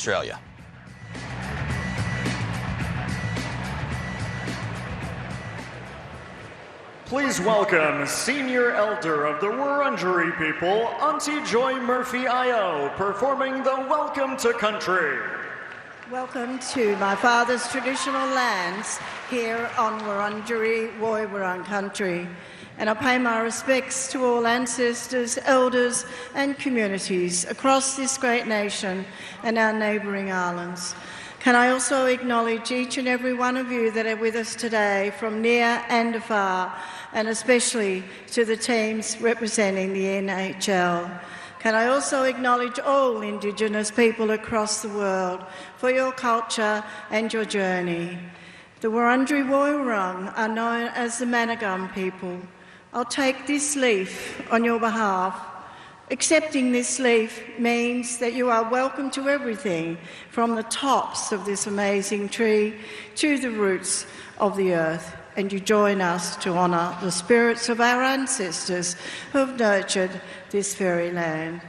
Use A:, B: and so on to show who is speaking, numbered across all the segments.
A: Australia.
B: Please welcome Senior Elder of the Wurundjeri people, Auntie Joy Murphy Io, performing the Welcome to Country.
C: Welcome to my father's traditional lands here on Wurundjeri Woiwurrung country. And I pay my respects to all ancestors, elders and communities across this great nation and our neighbouring islands. Can I also acknowledge each and every one of you that are with us today from near and afar, and especially to the teams representing the NHL. Can I also acknowledge all Indigenous people across the world for your culture and your journey. The Wurundjeri Woiwurrung are known as the Managum people. I'll take this leaf on your behalf. Accepting this leaf means that you are welcome to everything from the tops of this amazing tree to the roots of the earth, and you join us to honour the spirits of our ancestors who have nurtured this very land.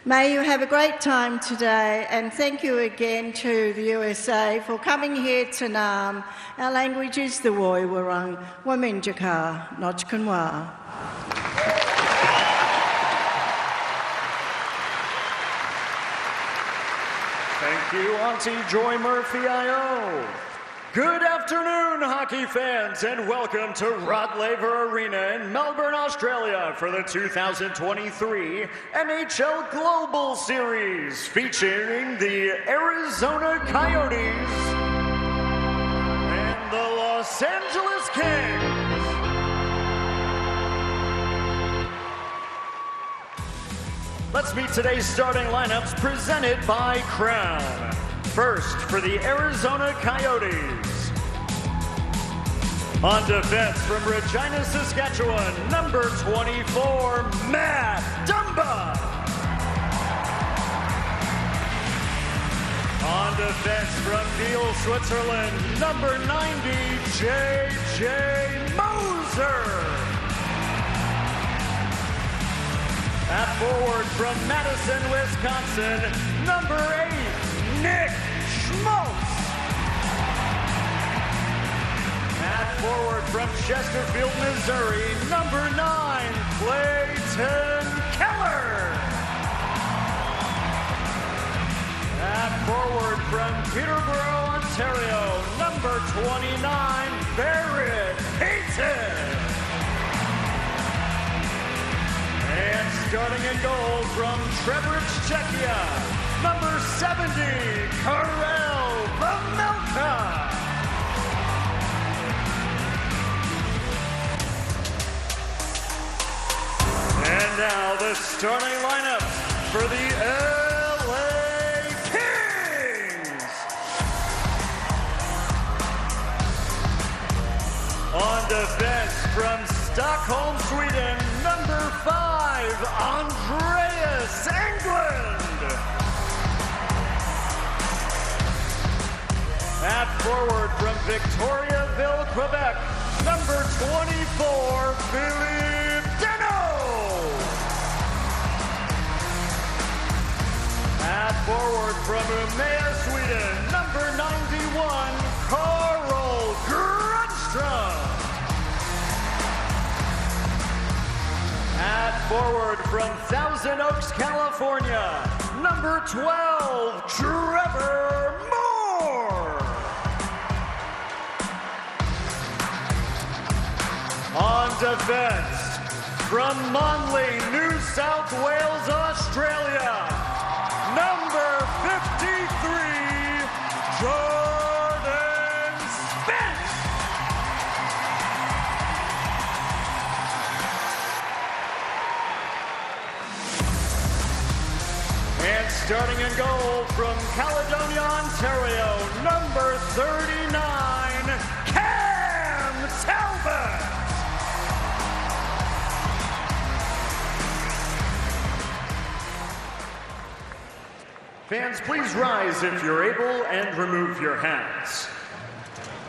C: May you have a great time today, and thank you again to the USA for coming here to Naarm. Our language is the Woiwurrung, Waminjaka, Notchkanwa.
B: Thank you, Auntie Joy Murphy Io. Good afternoon, hockey fans, and welcome to Rod Laver Arena in Melbourne, Australia for the 2023 NHL Global Series featuring the Arizona Coyotes and the Los Angeles Kings. Let's meet today's starting lineups presented by Crown. First, for the Arizona Coyotes. On defense from Regina, Saskatchewan, number 24, Matt Dumba. On defense from Kiel, Switzerland, number 90, J.J. Moser. At forward from Madison, Wisconsin, number 8, Nick Schmaltz. At forward from Chesterfield, Missouri, number 9, Clayton Keller. At forward from Peterborough, Ontario, number 29, Barrett Payton. And starting in goal from Trebridge, Czechia, number 70, Karel Vamilka. And now the starting lineup for the LA Kings. On defense from Stockholm, Sweden, number 5, Andreas Englund. At forward from Victoriaville, Quebec, number 24, Philippe Deneau. At forward from Umeå, Sweden, number 91, Carl Grundström. At forward from Thousand Oaks, California, number 12, Trevor Moore. On defense, from Manly, New South Wales, Australia, number 53, Jordan Spence. And starting in goal from Caledonia, Ontario, number 39, Cam Talbot. Fans, please rise if you're able and remove your hats.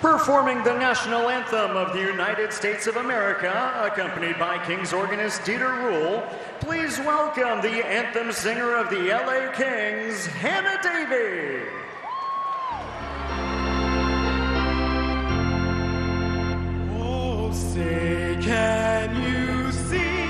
B: Performing the national anthem of the United States of America, accompanied by Kings organist Dieter Ruhl, please welcome the anthem singer of the LA Kings, Hannah Davey.
A: Oh, say, can you see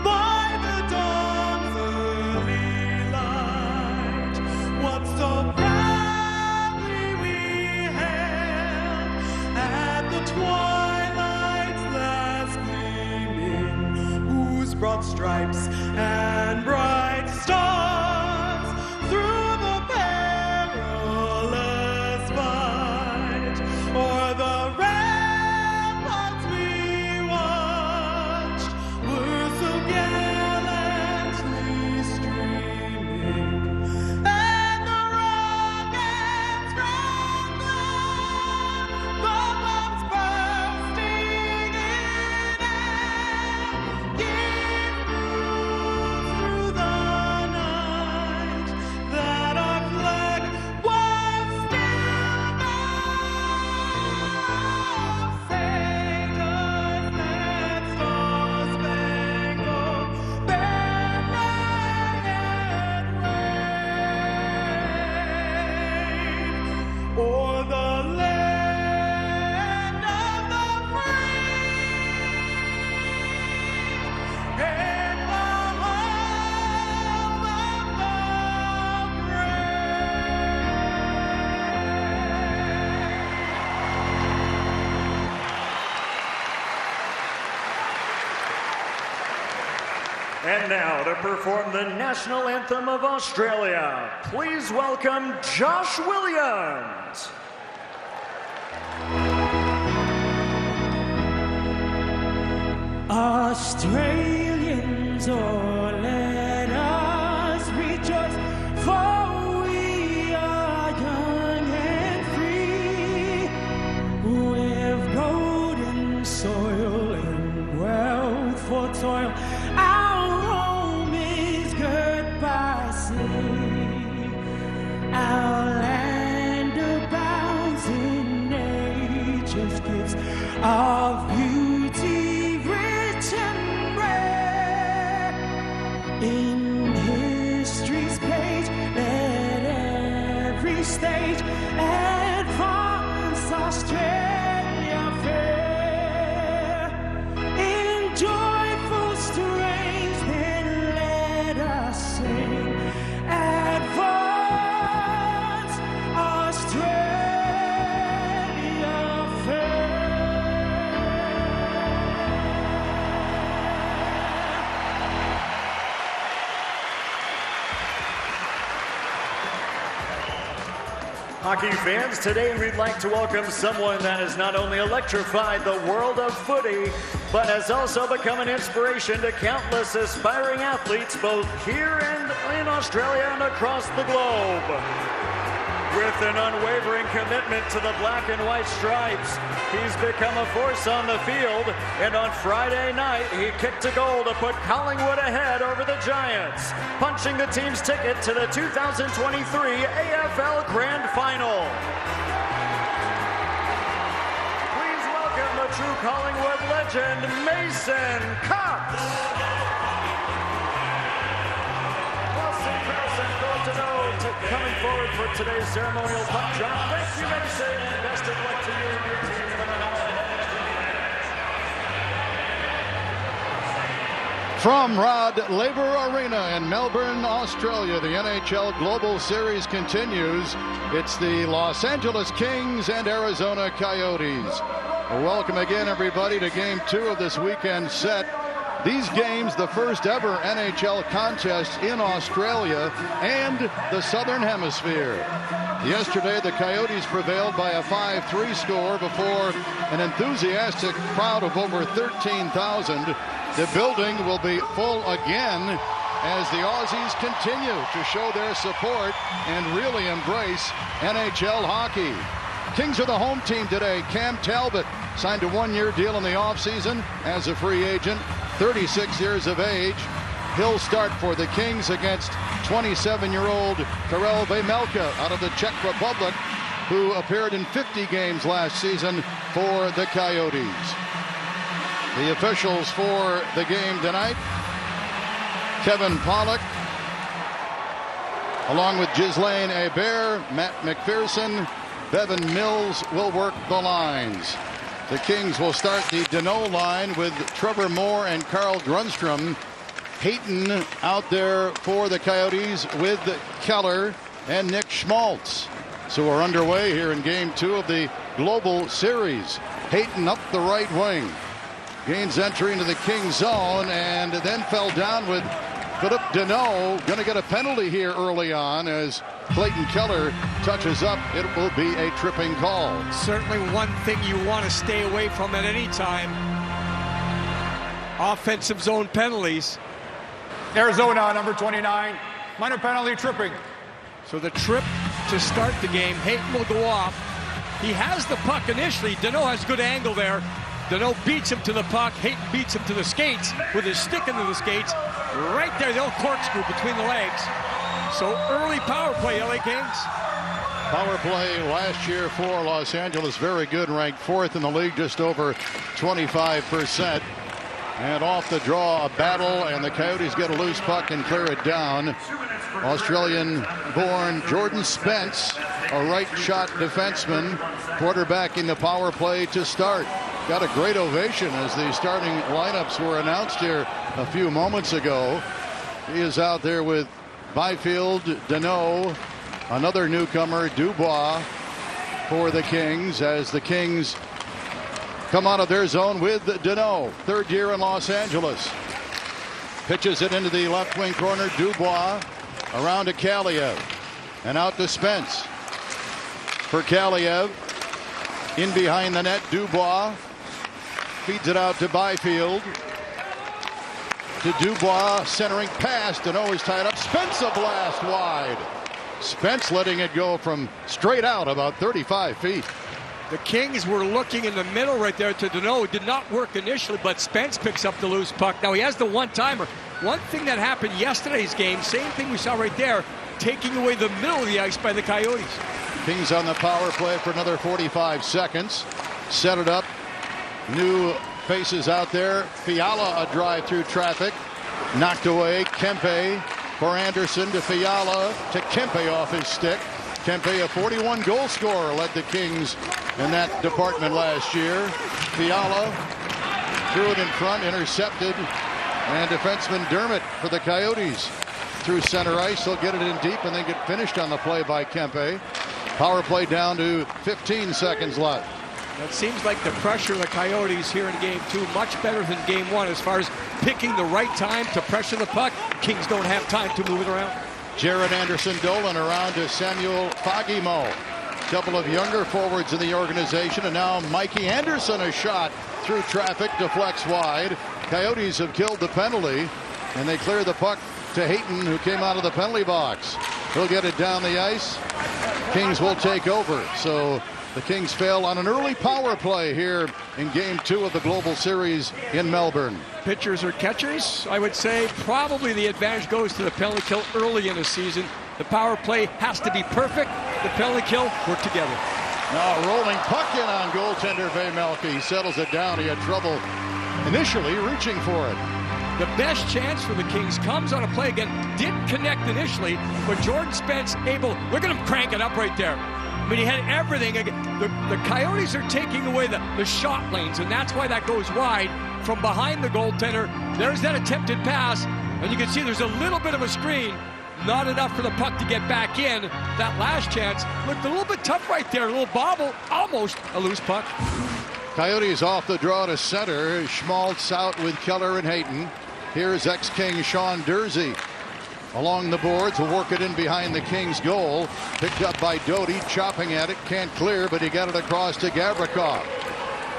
A: by the dawn's early light what so proudly we hailed at the twilight's last gleaming, whose broad stripes and bright stars through the perilous fight o'er the ramparts we watched were so gallantly streaming, and the rockets rumbling, the bombs bursting in air, gave proof through the night that our flag was still there. Sing us that star-spangled banner yet wave o'er the land of the free and the home of the
B: And now to perform the national anthem of Australia, please welcome Josh Williams.
A: Australians, oh, let us rejoice, for we are young and free, with golden soil and wealth for toil. Our home is girt by sea, our land abounds in nature's gifts of beauty rich and rare. In history's page, let every stage advance Australia fair. In joyful strains, then let us sing, advance Australia fair.
B: Hockey fans, today we'd like to welcome someone that has not only electrified the world of footy, but has also become an inspiration to countless aspiring athletes both here and in Australia and across the globe. With an unwavering commitment to the black and white stripes, he's become a force on the field, and on Friday night, he kicked a goal to put Collingwood ahead over the Giants, punching the team's ticket to the 2023 AFL Grand Final. Please welcome the true Collingwood legend, Mason Cox. Coming forward for today's ceremonial puck drop. Thank you, Mason, and best of luck to you and your team.
D: From Rod Laver Arena in Melbourne, Australia, the NHL Global Series continues. It's the Los Angeles Kings and Arizona Coyotes. Welcome again, everybody, to Game 2 of this weekend set. These games, the first ever NHL contest in Australia and the Southern Hemisphere. Yesterday, the Coyotes prevailed by a 5-3 score before an enthusiastic crowd of over 13,000. The building will be full again as the Aussies continue to show their support and really embrace NHL hockey. Kings are the home team today. Cam Talbot signed a one-year deal in the offseason as a free agent, 36 years of age. He'll start for the Kings against 27-year-old Karel Vejmelka out of the Czech Republic, who appeared in 50 games last season for the Coyotes. The officials for the game tonight: Kevin Pollock, along with Ghislaine Hebert, Matt McPherson, Bevan Mills will work the lines. The Kings will start the Deneau line with Trevor Moore and Carl Grundstrom. Hayton out there for the Coyotes with Keller and Nick Schmaltz. So we're underway here in Game 2 of the Global Series. Hayton up the right wing. Gains entry into the Kings zone and then fell down with Philippe Deneau. Going to get a penalty here early on as Clayton Keller touches up. It will be a tripping call.
E: Certainly one thing you want to stay away from at any time. Offensive zone penalties.
F: Arizona, number 29, minor penalty, tripping.
E: So the trip to start the game, Hayton will go off. He has the puck initially. Deneau has good angle there. Deneau beats him to the puck. Hayton beats him to the skates with his stick into the skates. Right there, the old corkscrew between the legs. So early power play, LA Kings.
D: Power play last year for Los Angeles, very good, ranked 4th in the league, just over 25%. And off the draw, a battle, and the Coyotes get a loose puck and clear it down. Australian-born Jordan Spence, a right-shot defenseman, quarterbacking the power play to start. Got a great ovation as the starting lineups were announced here a few moments ago. He is out there with Byfield, Deneau, another newcomer, Dubois, for the Kings, as the Kings come out of their zone with Deneau, third year in Los Angeles. Pitches it into the left wing corner. Dubois around to Kaliev and out to Spence. For Kaliev, in behind the net, Dubois feeds it out to Byfield. To Dubois, centering pass. Deneau is tied up. Spence a blast wide. Spence letting it go from straight out about 35 feet.
E: The Kings were looking in the middle right there to Deneau. It did not work initially, but Spence picks up the loose puck. Now he has the one-timer. One thing that happened yesterday's game, same thing we saw right there, taking away the middle of the ice by the Coyotes.
D: Kings on the power play for another 45 seconds. Set it up. New faces out there. Fiala a drive through traffic. Knocked away. Kempe for Anderson to Fiala to Kempe off his stick. Kempe, a 41 goal scorer, led the Kings in that department last year. Fiala threw it in front, intercepted, and defenseman Dermott for the Coyotes through center ice. He'll get it in deep and then get finished on the play by Kempe. Power play down to 15 seconds left.
E: It seems like the pressure of the Coyotes here in Game 2 much better than Game 1 as far as picking the right time to pressure the puck. Kings don't have time to move it around.
D: Jared Anderson-Dolan around to Samuel Fagimo. Couple of younger forwards in the organization, and now Mikey Anderson, a shot through traffic, deflects wide. Coyotes have killed the penalty, and they clear the puck to Hayton, who came out of the penalty box. He'll get it down the ice. Kings will take over. So the Kings fail on an early power play here in Game 2 of the Global Series in Melbourne.
E: Pitchers or catchers, I would say probably the advantage goes to the penalty kill early in the season. The power play has to be perfect. The penalty kill work together.
D: Now rolling puck in on goaltender Vejmelka. He settles it down. He had trouble initially reaching for it.
E: The best chance for the Kings comes on a play again. Didn't connect initially, but Jordan Spence able. Look at him crank it up right there. I mean, he had everything. The Coyotes are taking away the shot lanes, and that's why that goes wide from behind the goaltender. There's that attempted pass, and you can see there's a little bit of a screen. Not enough for the puck to get back in. That last chance looked a little bit tough right there. A little bobble, almost a loose puck.
D: Coyotes off the draw to center. Schmaltz out with Keller and Hayton. Here's ex-King Sean Dursey. Along the boards, will work it in behind the Kings' goal. Picked up by Doty, chopping at it. Can't clear, but he got it across to Gavrikov.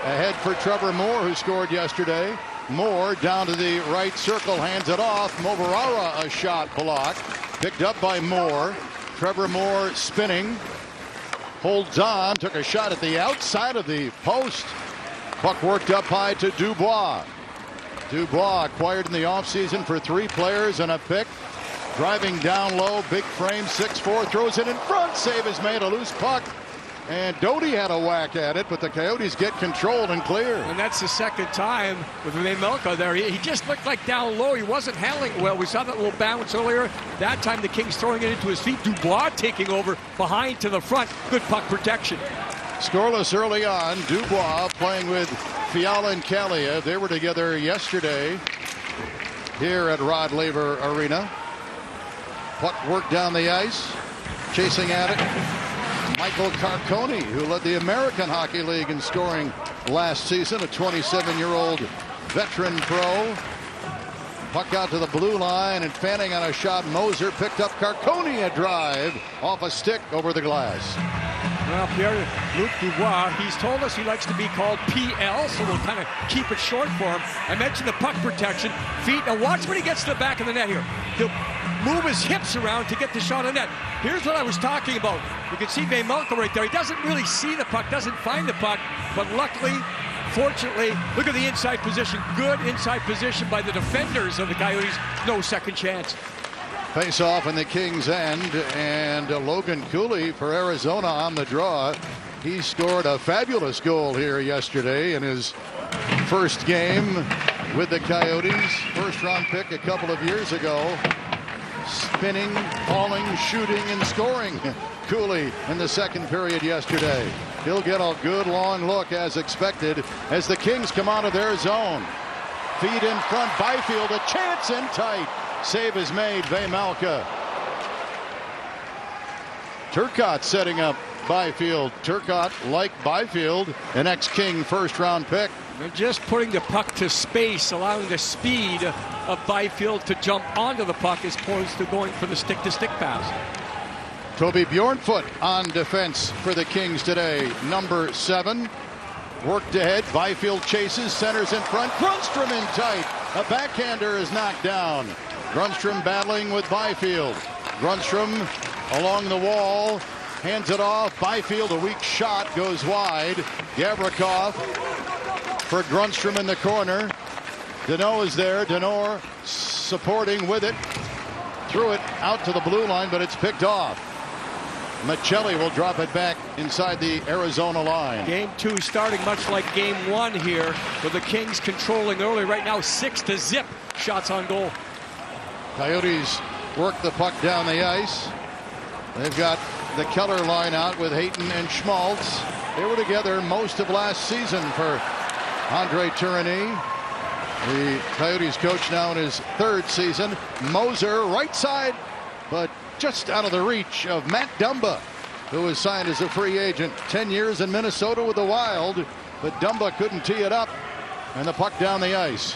D: Ahead for Trevor Moore, who scored yesterday. Moore down to the right circle, hands it off. Moverara, a shot blocked. Picked up by Moore. Trevor Moore spinning. Holds on, took a shot at the outside of the post. Puck worked up high to Dubois. Dubois acquired in the offseason for 3 players and a pick. Driving down low, big frame, 6'4", throws it in front. Save is made, a loose puck. And Doty had a whack at it, but the Coyotes get controlled and clear.
E: And that's the second time with Vejmelka there. He just looked like down low. He wasn't handling it well. We saw that little bounce earlier. That time the Kings throwing it into his feet. Dubois taking over behind to the front. Good puck protection.
D: Scoreless early on. Dubois playing with Fiala and Kaliyev. They were together yesterday here at Rod Laver Arena. Puck worked down the ice. Chasing at it. Michael Carcone, who led the American Hockey League in scoring last season, a 27-year-old veteran pro. Puck out to the blue line, and fanning on a shot. Moser picked up Carcone, a drive off a stick over the glass.
E: Well, Pierre-Luc Dubois, he's told us he likes to be called PL, so we'll kind of keep it short for him. I mentioned the puck protection, feet. Now watch when he gets to the back of the net here. He'll move his hips around to get the shot on net. Here's what I was talking about. You can see Vejmelka right there. He doesn't really see the puck, doesn't find the puck, but luckily, fortunately, look at the inside position. Good inside position by the defenders of the Coyotes. No second chance.
D: Face off in the Kings' end, and Logan Cooley for Arizona on the draw. He scored a fabulous goal here yesterday in his first game with the Coyotes. First-round pick a couple of years ago. Spinning, falling, shooting, and scoring. Cooley in the second period yesterday. He'll get a good long look as expected as the Kings come out of their zone. Feed in front, Byfield, a chance in tight. Save is made, Vejmelka. Turcotte setting up Byfield. Turcotte, like Byfield, an ex-King first-round pick.
E: They're just putting the puck to space, allowing the speed of Byfield to jump onto the puck as opposed to going for the stick-to-stick pass.
D: Toby Bjornfoot on defense for the Kings today. Number 7. Worked ahead. Byfield chases, centers in front. Grundstrom in tight. A backhander is knocked down. Grundstrom battling with Byfield. Grundstrom along the wall. Hands it off. Byfield, a weak shot, goes wide. Gavrikov for Grundstrom in the corner. Danault is there. Danault supporting with it. Threw it out to the blue line, but it's picked off. Michelli will drop it back inside the Arizona line.
E: Game 2 starting much like game 1 here, with the Kings controlling early. Right now 6-0 shots on goal.
D: Coyotes work the puck down the ice. They've got the Keller line out with Hayton and Schmaltz. They were together most of last season for Andre Tourigny. The Coyotes coach now in his 3rd season. Moser right side, but just out of the reach of Matt Dumba, who was signed as a free agent. 10 years in Minnesota with the Wild, but Dumba couldn't tee it up, and the puck down the ice.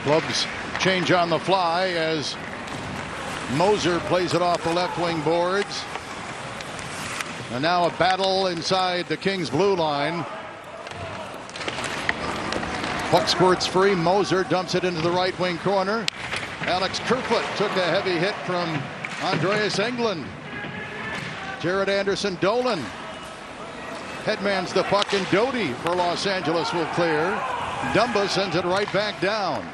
D: Clubs change on the fly as Moser plays it off the left wing boards. And now a battle inside the Kings blue line. Puck squirts free. Moser dumps it into the right wing corner. Alex Kerfoot took a heavy hit from Andreas Englund. Jared Anderson Dolan headmans the puck, and Doty for Los Angeles will clear. Dumba sends it right back down.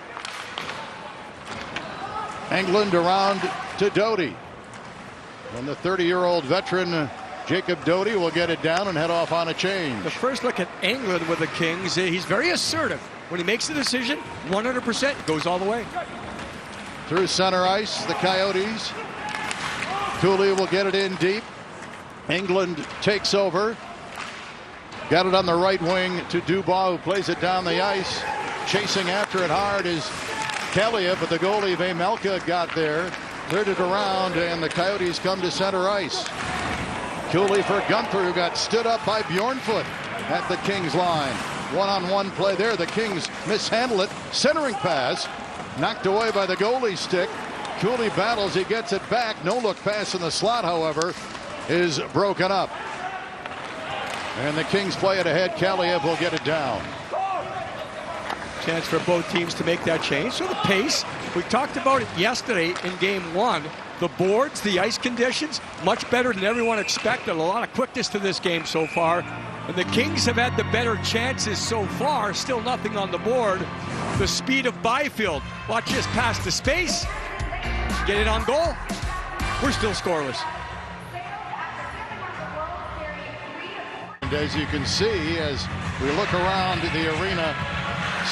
D: Englund around to Doty. And the 30-year-old veteran Jacob Doty will get it down and head off on a change.
E: The first look at Englund with the Kings, he's very assertive. When he makes the decision, 100% goes all the way.
D: Through center ice, the Coyotes. Cooley will get it in deep. Englund takes over. Got it on the right wing to Dubois, who plays it down the ice. Chasing after it hard is Kaliyev, but the goalie Vejmelka got there. Cleared it around, and the Coyotes come to center ice. Cooley for Gunther, who got stood up by Bjornfoot at the Kings line. One-on-one play there. The Kings mishandle it. Centering pass. Knocked away by the goalie stick. Cooley battles. He gets it back. No-look pass in the slot, however, is broken up. And the Kings play it ahead. Kaliyev will get it down.
E: Chance for both teams to make that change. So the pace, we talked about it yesterday in game 1. The boards, the ice conditions, much better than everyone expected. A lot of quickness to this game so far. And the Kings have had the better chances so far. Still nothing on the board. The speed of Byfield. Watch this pass to space. Get it on goal. We're still scoreless.
D: And as you can see, as we look around the arena,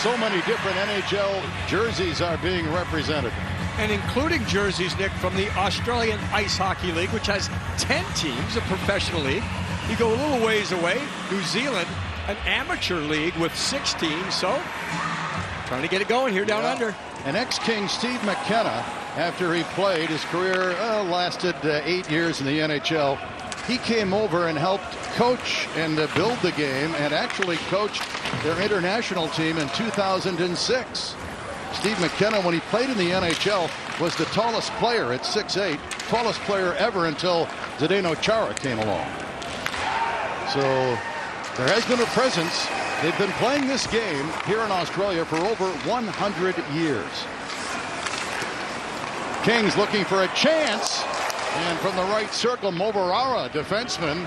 D: so many different NHL jerseys are being represented.
E: And including jerseys, Nick, from the Australian Ice Hockey League, which has 10 teams, a professional league. You go a little ways away, New Zealand, an amateur league with 6 teams, so trying to get it going here down under.
D: And ex-King Steve McKenna, after he played, his career lasted 8 years in the NHL. He came over and helped coach and build the game and actually coached their international team in 2006. Steve McKenna, when he played in the NHL, was the tallest player at 6'8", tallest player ever until Zdeno Chara came along. So there has been a presence. They've been playing this game here in Australia for over 100 years. Kings looking for a chance, and from the right circle, Moverara, defenseman,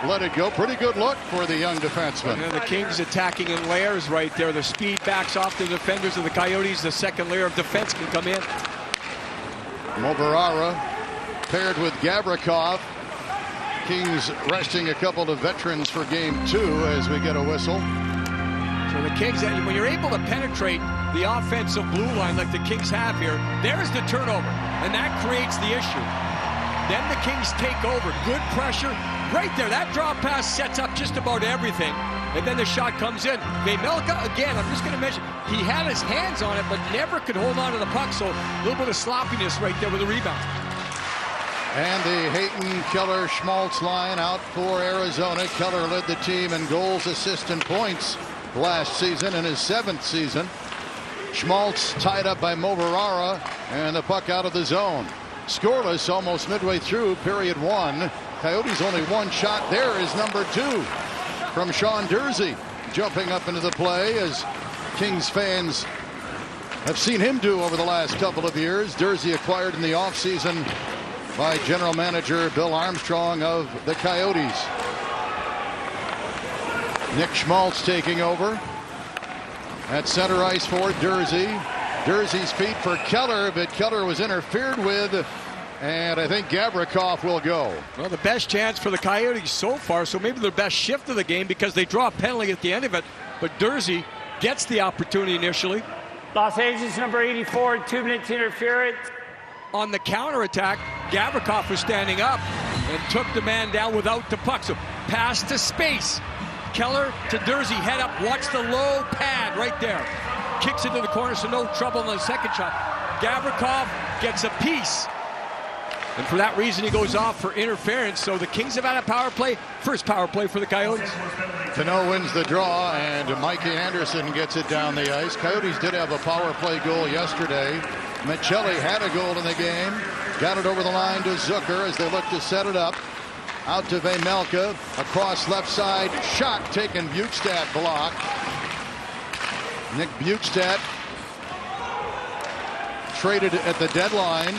D: let it go. Pretty good look for the young defenseman.
E: And the Kings attacking in layers right there. The speed backs off the defenders of the Coyotes. The second layer of defense can come in.
D: Moverara paired with Gavrikov. Kings resting a couple of veterans for game 2 as we get a whistle.
E: So the Kings, when you're able to penetrate the offensive blue line like the Kings have here, there's the turnover, and that creates the issue. Then the Kings take over. Good pressure. Right there, that draw pass sets up just about everything. And then the shot comes in. Vejmelka, again, I'm just going to mention, he had his hands on it, but never could hold on to the puck, so a little bit of sloppiness right there with the rebound.
D: And the Hayton, Keller, Schmaltz line out for Arizona. Keller led the team in goals, assists, and points last season in his 7th season. Schmaltz tied up by Moverara, and the puck out of the zone. Scoreless almost midway through period 1. Coyotes only 1 shot. There is number 2 from Sean Durzi, jumping up into the play, as Kings fans have seen him do over the last couple of years. Durzi acquired in the offseason by general manager Bill Armstrong of the Coyotes. Nick Schmaltz taking over at center ice for Durzi. Durzi's feet for Keller, but Keller was interfered with, and I think Gavrikov will go.
E: Well, the best chance for the Coyotes so far, so maybe their best shift of the game because they draw a penalty at the end of it, but Durzi gets the opportunity initially.
G: Los Angeles number 84, 2-minute interference.
E: On the counterattack, Gavrikov was standing up and took the man down without the puck. So pass to space. Keller to Durzi, head up, watch the low pad right there. Kicks into the corner, so no trouble on the second shot. Gavrikov gets a piece. And for that reason, he goes off for interference. So the Kings have had a power play, first power play for the Coyotes.
D: Tano wins the draw, and Mikey Anderson gets it down the ice. Coyotes did have a power play goal yesterday. Michelli had a goal in the game. Got it over the line to Zucker as they look to set it up. Out to Vejmelka. Across left side. Shot taken. Bukestad blocked. Nick Bukestad traded at the deadline.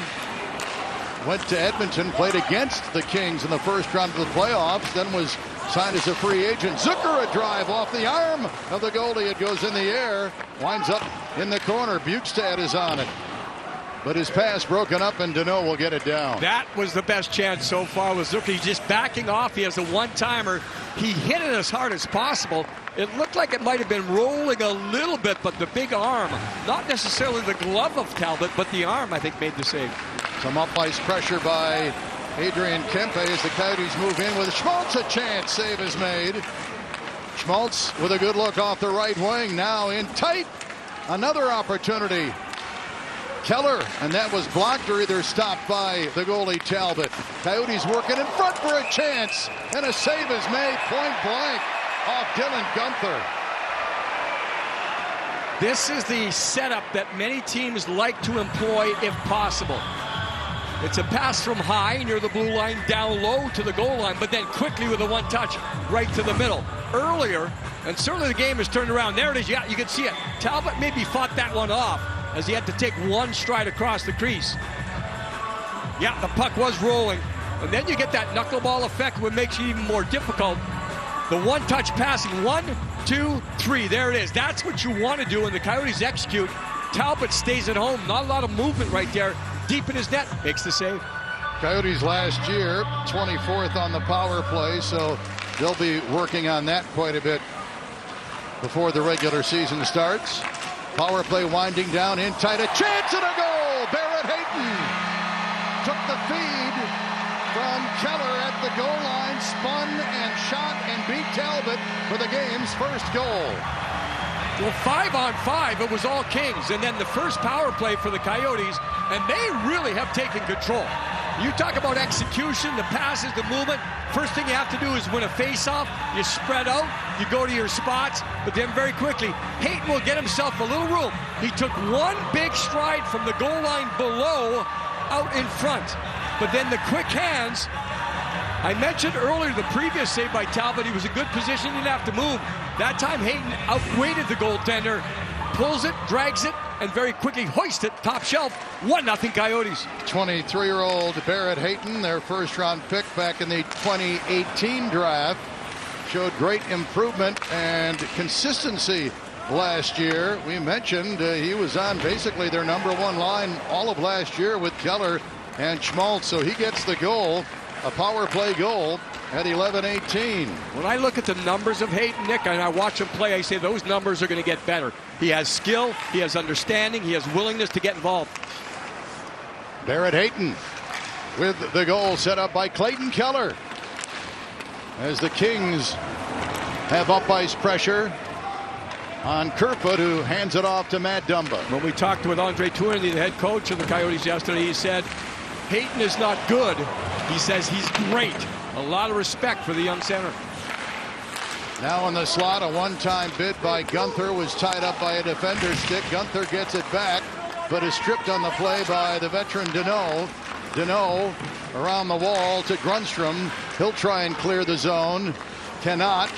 D: Went to Edmonton, played against the Kings in the first round of the playoffs, then was signed as a free agent. Zucker, a drive off the arm of the goalie. It goes in the air, winds up in the corner. Bukestad is on it, but his pass broken up, and Danault will get it down.
E: That was the best chance so far with Zucker. He's just backing off. He has a one-timer. He hit it as hard as possible. It looked like it might have been rolling a little bit, but the big arm, not necessarily the glove of Talbot, but the arm, I think, made the save.
D: Some up-ice pressure by Adrian Kempe as the Coyotes move in with Schmaltz. A chance. Save is made. Schmaltz with a good look off the right wing. Now in tight. Another opportunity. Keller, and that was blocked or either stopped by the goalie Talbot. Coyotes working in front for a chance, and a save is made point blank off Dylan Gunther.
E: This is the setup that many teams like to employ if possible. It's a pass from high near the blue line down low to the goal line, but then quickly with a one-touch right to the middle. Earlier, and certainly the game has turned around. There it is. Yeah, you can see it. Talbot maybe fought that one off as he had to take one stride across the crease. Yeah, the puck was rolling. And then you get that knuckleball effect, which makes it even more difficult. The one-touch passing, 1, 2, 3, there it is. That's what you want to do, and the Coyotes execute. Talbot stays at home. Not a lot of movement right there. Deep in his net, makes the save.
D: Coyotes last year, 24th on the power play, so they'll be working on that quite a bit before the regular season starts. Power play winding down in tight, a chance and a goal! Barrett Hayton took the feed from Keller at the goal line, spun and shot and beat Talbot for the game's first goal.
E: Well, 5-on-5, it was all Kings, and then the first power play for the Coyotes, and they really have taken control. You talk about execution, the passes, the movement. First thing you have to do is win a face-off. You spread out, you go to your spots, but then very quickly, Hayton will get himself a little room. He took one big stride from the goal line below out in front, but then the quick hands. I mentioned earlier the previous save by Talbot, he was in good position, didn't have to move. That time Hayton outweighted the goaltender, pulls it, drags it, and very quickly hoists it top shelf. 1-0 Coyotes.
D: 23-year-old Barrett Hayton, their first-round pick back in the 2018 draft, showed great improvement and consistency last year. We mentioned he was on basically their #1 line all of last year with Keller and Schmaltz, so he gets the goal, a power play goal at 11-18.
E: When I look at the numbers of Hayton, Nick, and I watch him play, I say those numbers are going to get better. He has skill, he has understanding, he has willingness to get involved.
D: Barrett Hayton with the goal set up by Clayton Keller as the Kings have up ice pressure on Kerfoot, who hands it off to Matt Dumba.
E: When we talked with Andre Tourigny, the head coach of the Coyotes yesterday, he said Hayton is not good. He says he's great. A lot of respect for the young center.
D: Now in the slot, a one-time bid by Gunther was tied up by a defender's stick. Gunther gets it back, but is stripped on the play by the veteran Deneau. Deneau around the wall to Grundstrom. He'll try and clear the zone. Cannot.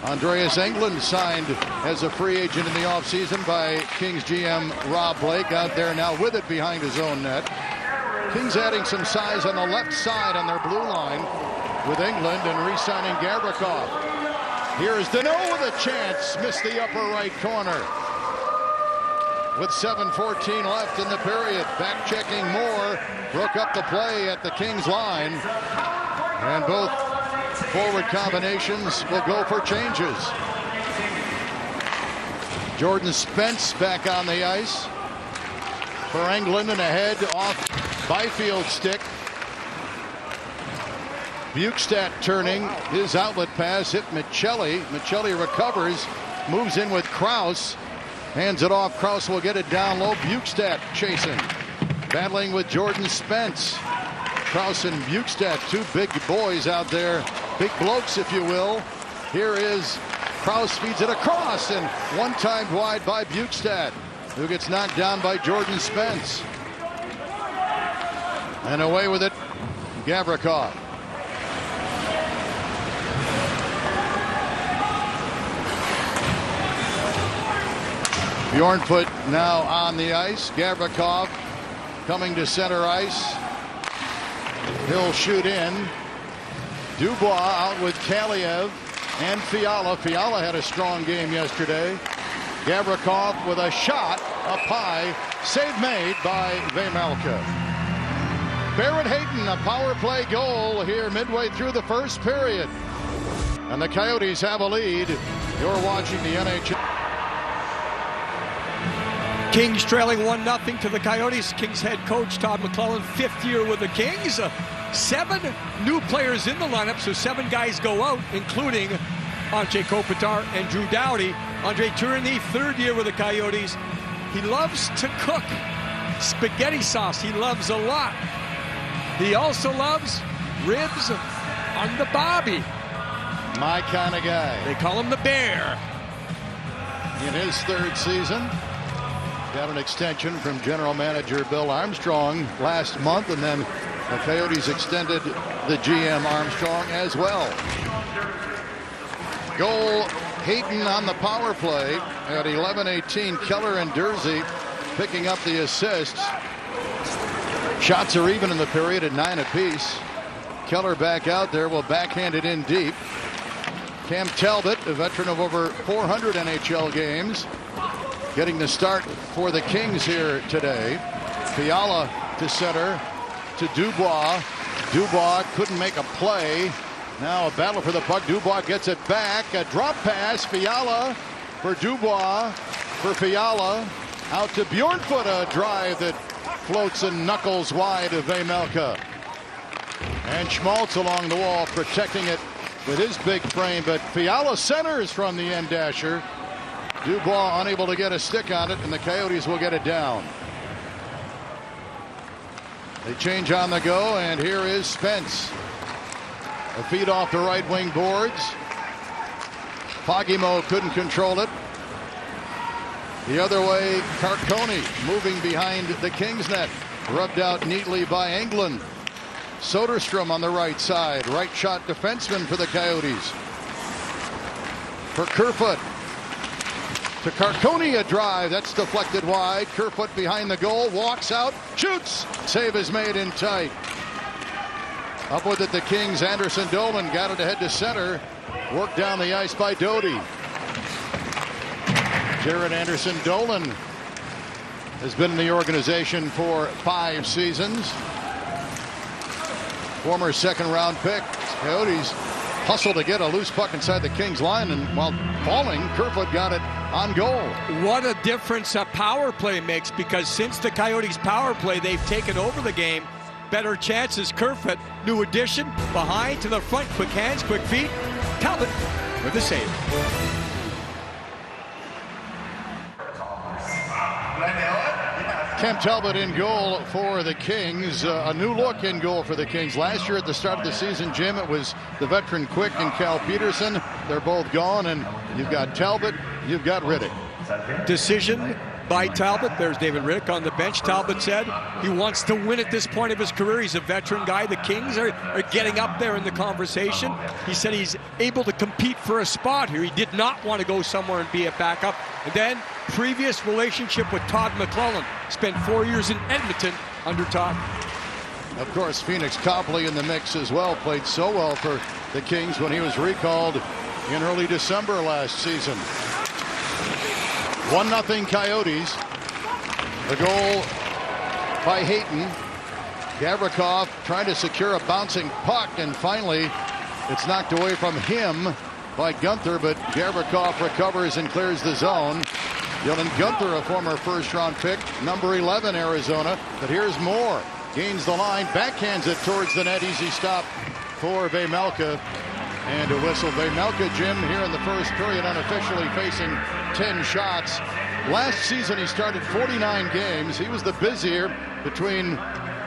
D: Andreas Englund signed as a free agent in the offseason by Kings GM Rob Blake, out there now with it behind his own net. Kings adding some size on the left side on their blue line with Englund and re-signing Gavrikov. Here is Deneau with a chance, missed the upper right corner. With 7:14 left in the period, back-checking Moore broke up the play at the Kings line, and both forward combinations will go for changes. Jordan Spence back on the ice for Englund, and ahead off Byfield stick. Bukestad turning, his outlet pass hit Michelli. Michelli recovers, moves in with Krause, hands it off. Krause will get it down low. Bukestad chasing, battling with Jordan Spence. Krause and Bukestad, two big boys out there, big blokes if you will. Here is Krause, feeds it across, and one-timed wide by Bukestad, who gets knocked down by Jordan Spence. And away with it, Gavrikov. Bjornfoot now on the ice. Gavrikov coming to center ice. He'll shoot in. Dubois out with Kaliev and Fiala. Fiala had a strong game yesterday. Gavrikov with a shot up high. Save made by Vejmelka. Barrett Hayton, a power play goal here midway through the first period. And the Coyotes have a lead. You're watching the NHL.
E: Kings trailing 1-0 to the Coyotes. Kings head coach Todd McClellan, 5th year with the Kings. 7 new players in the lineup, so 7 guys go out, including Anze Kopitar and Drew Doughty. Andre Tourigny, 3rd year with the Coyotes. He loves to cook spaghetti sauce. He loves a lot. He also loves ribs on the bobby.
D: My kind of guy.
E: They call him the Bear.
D: In his 3rd season, got an extension from general manager Bill Armstrong last month, and then the Coyotes extended the GM Armstrong as well. Goal Hayton on the power play at 11:18. Keller and Dursey picking up the assists. Shots are even in the period at 9 apiece. Keller back out there, will backhand it in deep. Cam Talbot, a veteran of over 400 NHL games, getting the start for the Kings here today. Fiala to center. to Dubois. Dubois couldn't make a play. Now a battle for the puck. Dubois gets it back. A drop pass. Fiala for Dubois. For Fiala. Out to Bjornfoot. A drive that floats and knuckles wide of Vejmelka. And Schmaltz along the wall protecting it with his big frame. But Fiala centers from the end dasher. Dubois unable to get a stick on it, and the Coyotes will get it down. They change on the go, and here is Spence. A feed off the right wing boards. Pagimo couldn't control it. The other way, Carconi moving behind the Kings net. Rubbed out neatly by Englund. Soderstrom on the right side. Right shot defenseman for the Coyotes. For Kerfoot. To Carconi, a drive. That's deflected wide. Kerfoot behind the goal. Walks out. Shoots. Save is made in tight. Up with it, the Kings. Anderson Dolan got it ahead to center. Worked down the ice by Doty. Jared Anderson Dolan has been in the organization for 5 seasons. Former second-round pick. Coyotes hustle to get a loose puck inside the Kings line, and while falling, Kerfoot got it on goal.
E: What a difference a power play makes, because since the Coyotes power play, they've taken over the game. Better chances. Kerfoot, new addition, behind to the front, quick hands, quick feet. Talbot with the save.
D: Cam Talbot in goal for the Kings. A new look in goal for the Kings. Last year at the start of the season, Jim, it was the veteran Quick and Cal Peterson. They're both gone, and you've got Talbot, you've got Riddick.
E: Decision by Talbot. There's David Riddick on the bench. Talbot said he wants to win at this point of his career. He's a veteran guy. The Kings are getting up there in the conversation. He said he's able to compete for a spot here. He did not want to go somewhere and be a backup. And then previous relationship with Todd McClellan. Spent 4 years in Edmonton under Todd.
D: Of course, Phoenix Copley in the mix as well. Played so well for the Kings when he was recalled in early December last season. 1-0 Coyotes. The goal by Hayton. Gavrikov trying to secure a bouncing puck, and finally it's knocked away from him by Gunther, but Gavrikov recovers and clears the zone. Dylan Gunther, a former first-round pick, number 11 Arizona. But here's Moore. Gains the line, backhands it towards the net. Easy stop for Vejmelka. And a whistle. Vejmelka, Jim, here in the first period, unofficially facing 10 shots. Last season, he started 49 games. He was the busier between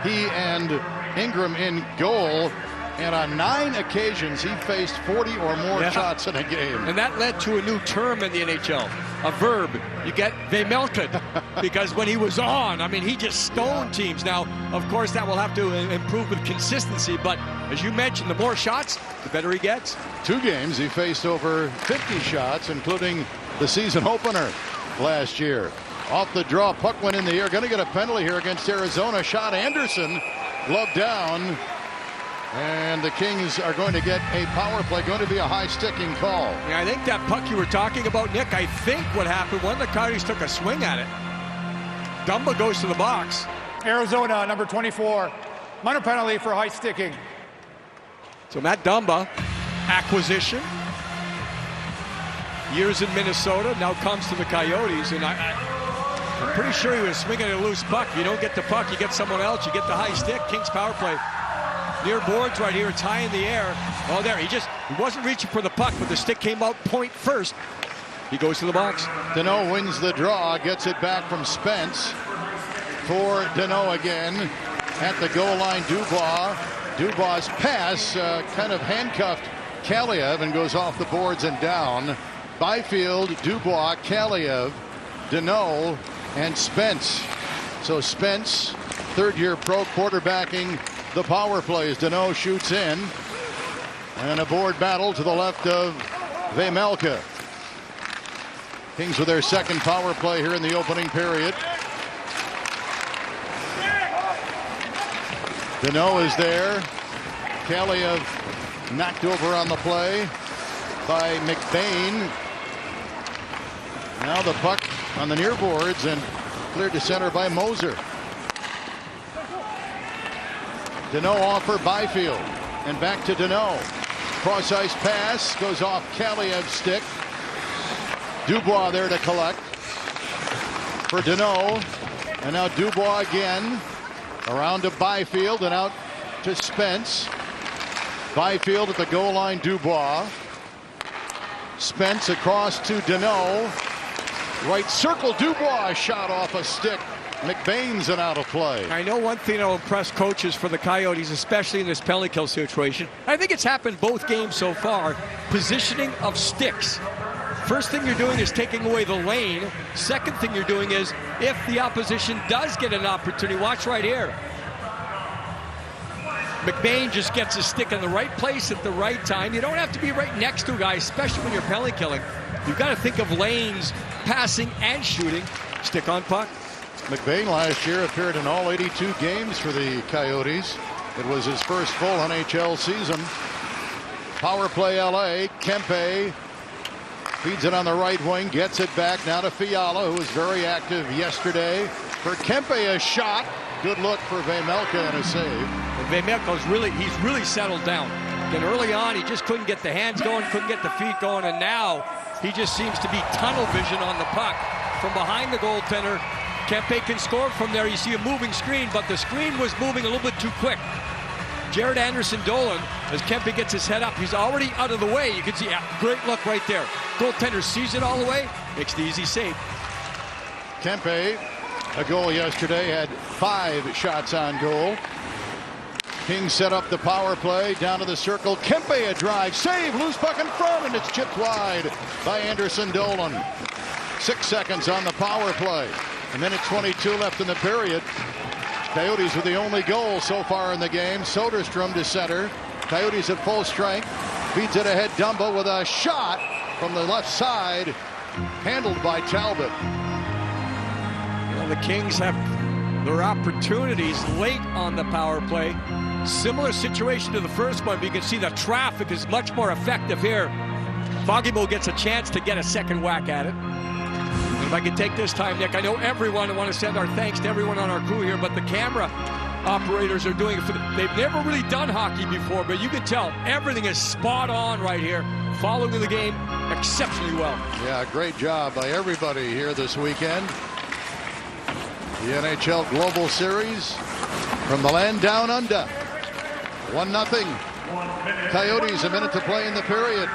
D: he and Ingram in goal. And on 9 occasions, he faced 40 or more shots in a game.
E: And that led to a new term in the NHL, a verb. You get Vejmelka, because when he was on, I mean, he just stoned teams. Now, of course, that will have to improve with consistency. But as you mentioned, the more shots, the better he gets.
D: 2 games, he faced over 50 shots, including the season opener last year. Off the draw, puck went in the air. Going to get a penalty here against Arizona. Shot Anderson, glove down. And the Kings are going to get a power play, going to be a high sticking call.
E: Yeah, I think that puck you were talking about, Nick, I think what happened, one of the Coyotes took a swing at it. Dumba goes to the box.
F: Arizona, number 24. Minor penalty for high sticking.
E: So Matt Dumba, acquisition. Years in Minnesota, now comes to the Coyotes. And I'm pretty sure he was swinging at a loose puck. You don't get the puck, you get someone else, you get the high stick. Kings power play. Near boards right here, it's high in the air. Oh, there, he wasn't reaching for the puck, but the stick came out point first. He goes to the box.
D: Deneau wins the draw, gets it back from Spence. For Deneau again. At the goal line, Dubois. Dubois' pass kind of handcuffed Kaliev and goes off the boards and down. Byfield, Dubois, Kaliev, Deneau, and Spence. So Spence, third-year pro, quarterbacking the power plays. Deneau shoots in. And a board battle to the left of Vejmelka. Kings with their second power play here in the opening period. Deneau is there. Kaliev knocked over on the play by McBain. Now the puck on the near boards and cleared to center by Moser. Deneau off for Byfield. And back to Deneau. Cross-ice pass goes off Kaliev's stick. Dubois there to collect for Deneau. And now Dubois again. Around to Byfield and out to Spence. Byfield at the goal line, Dubois. Spence across to Deneau. Right circle, Dubois shot off a stick. McBain's an out of play.
E: I know one thing that will impress coaches for the Coyotes, especially in this penalty kill situation. I think it's happened both games so far. Positioning of sticks. First thing you're doing is taking away the lane. Second thing you're doing is, if the opposition does get an opportunity, watch right here. McBain just gets his stick in the right place at the right time. You don't have to be right next to a guy, especially when you're penalty killing. You've got to think of lanes, passing and shooting. Stick on puck.
D: McBain last year appeared in all 82 games for the Coyotes. It was his first full NHL season. Power play LA. Kempe feeds it on the right wing, gets it back now to Fiala, who was very active yesterday. For Kempe, a shot. Good look for Vejmelka and a save.
E: And Vejmelka's he's really settled down. Then early on, he just couldn't get the hands going, couldn't get the feet going, and now he just seems to be tunnel vision on the puck. From behind the goaltender, Kempe can score from there. You see a moving screen, but the screen was moving a little bit too quick. Jared Anderson-Dolan, as Kempe gets his head up, he's already out of the way. You can see, great look right there. Goaltender sees it all the way, makes the easy save.
D: Kempe, a goal yesterday, had 5 shots on goal. Kings set up the power play, down to the circle. Kempe a drive, save, loose puck in front, and it's chipped wide by Anderson-Dolan. 6 seconds on the power play. A minute 22 left in the period. Coyotes with the only goal so far in the game. Soderstrom to center. Coyotes at full strength. Feeds it ahead. Dumba with a shot from the left side. Handled by Talbot.
E: Well, the Kings have their opportunities late on the power play. Similar situation to the first one, but you can see the traffic is much more effective here. Foggybo gets a chance to get a second whack at it. If I could take this time, Nick, I know everyone, I want to send our thanks to everyone on our crew here, but the camera operators are doing it for they've never really done hockey before, but you can tell everything is spot on right here, following the game exceptionally well.
D: Yeah, great job by everybody here this weekend. The NHL Global Series from the land down under. 1-0. Coyotes, a minute to play in the period.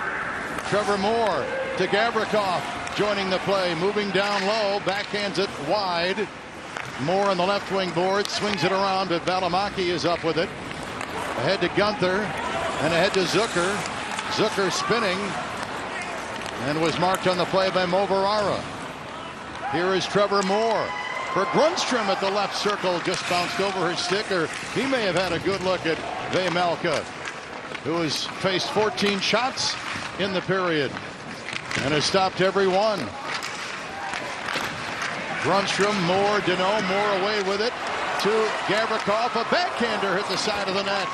D: Trevor Moore to Gavrikov. Joining the play, moving down low, backhands it wide. Moore on the left wing board, swings it around, but Valimaki is up with it. Ahead to Gunther, and ahead to Zucker. Zucker spinning, and was marked on the play by Moverara. Here is Trevor Moore for Grundstrom at the left circle, just bounced over his stick, or he may have had a good look at Vejmelka, who has faced 14 shots in the period and has stopped every one. Grundstrom, Moore, Deneau, Moore away with it to Gavrikov. A backhander hit the side of the net.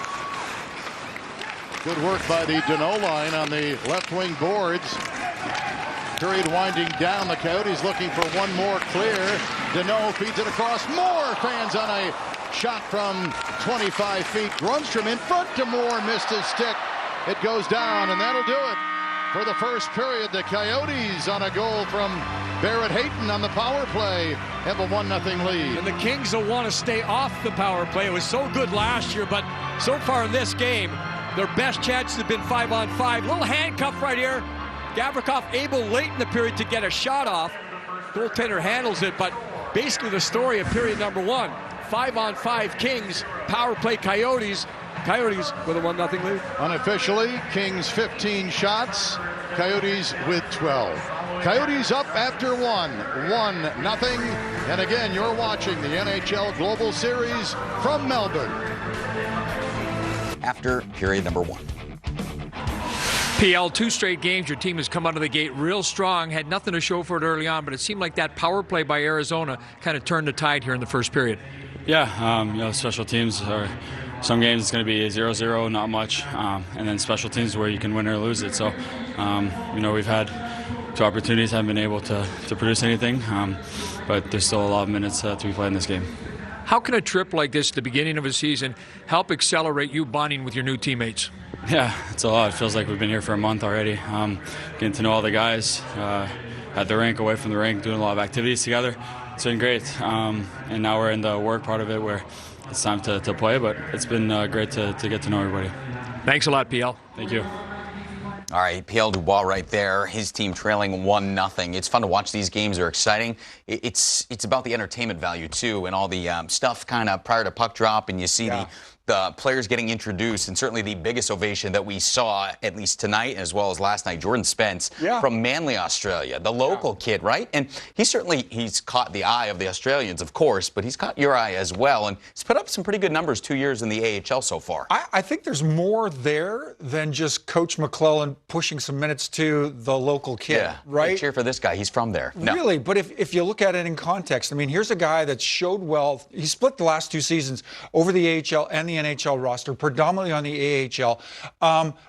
D: Good work by the Deneau line on the left wing boards. Period winding down. The Coyotes looking for one more clear. Deneau feeds it across. Moore fans on a shot from 25 feet. Grundstrom in front to Moore, missed his stick. It goes down, and that'll do it. For the first period, the Coyotes on a goal from Barrett Hayton on the power play have a 1-0 lead.
E: And the Kings will want to stay off the power play. It was so good last year, but so far in this game, their best chances have been 5-on-5. Little handcuff right here. Gavrikov able late in the period to get a shot off. Goaltender handles it, but basically the story of period number 1. 5-on-5 Kings, power play Coyotes. Coyotes with a 1-0 lead.
D: Unofficially, Kings 15 shots, Coyotes with 12. Coyotes up after 1-0. And again, you're watching the NHL Global Series from Melbourne.
H: After period number 1.
I: PL, 2 straight games, your team has come out of the gate real strong, had nothing to show for it early on, but it seemed like that power play by Arizona kind of turned the tide here in the first period.
J: Yeah, special teams are... Some games it's going to be 0-0, not much, and then special teams where you can win or lose it. So, we've had 2 opportunities, haven't been able to produce anything, but there's still a lot of minutes to be played in this game.
I: How can a trip like this at the beginning of a season help accelerate you bonding with your new teammates?
J: Yeah, it's a lot. It feels like we've been here for a month already. Getting to know all the guys at the rink, away from the rink, doing a lot of activities together. It's been great. And now we're in the work part of it where it's time to play, but it's been great to get to know everybody.
I: Thanks a lot, PL.
J: Thank you.
H: All right, PL Dubois right there. His team trailing 1-0. It's fun to watch these games. They're exciting. It's about the entertainment value, too, and all the stuff kind of prior to puck drop, and you see the players getting introduced, and certainly the biggest ovation that we saw, at least tonight as well as last night, Jordan Spence from Manly, Australia, the local kid, right? And he's caught the eye of the Australians, of course, but he's caught your eye as well, and he's put up some pretty good numbers 2 years in the AHL so far.
F: I think there's more there than just Coach McClellan pushing some minutes to the local kid, right?
H: Hey, cheer for this guy. He's from there. No.
F: Really, but if you look at it in context, I mean, here's a guy that showed well. He split the last 2 seasons over the AHL and the NHL roster, predominantly on the AHL,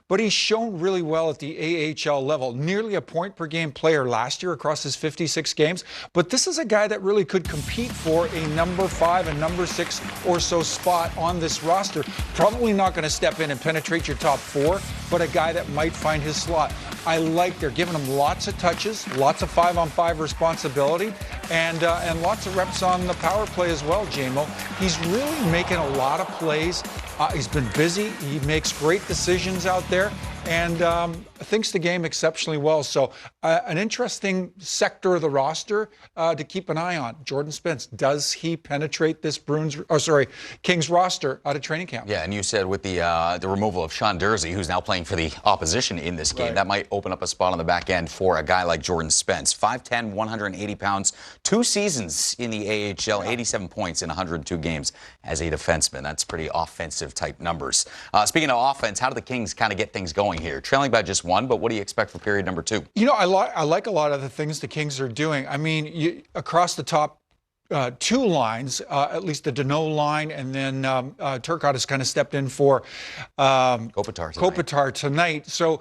F: but he's shown really well at the AHL level. Nearly a point per game player last year across his 56 games, but this is a guy that really could compete for a number 5 and number 6 or so spot on this roster. Probably not going to step in and penetrate your top 4, but a guy that might find his slot. I like they're giving him lots of touches, lots of 5-on-5 responsibility, and lots of reps on the power play as well, JMO. He's really making a lot of plays. He's been busy. He makes great decisions out there and thinks the game exceptionally well. So an interesting sector of the roster to keep an eye on. Jordan Spence, does he penetrate this Kings roster out of training camp?
H: Yeah, and you said with the removal of Sean Dursey, who's now playing for the opposition in this game, that might open up a spot on the back end for a guy like Jordan Spence. 5'10", 180 pounds, 2 seasons in the AHL, 87 points in 102 games as a defenseman. That's pretty offensive type numbers. Speaking of offense, how do the Kings kind of get things going here? Trailing by just 1, but what do you expect for period number 2?
F: You know, I like a lot of the things the Kings are doing. I mean, across the top 2 lines, at least the Deneau line, and then Turcotte has kind of stepped in for Kopitar tonight. So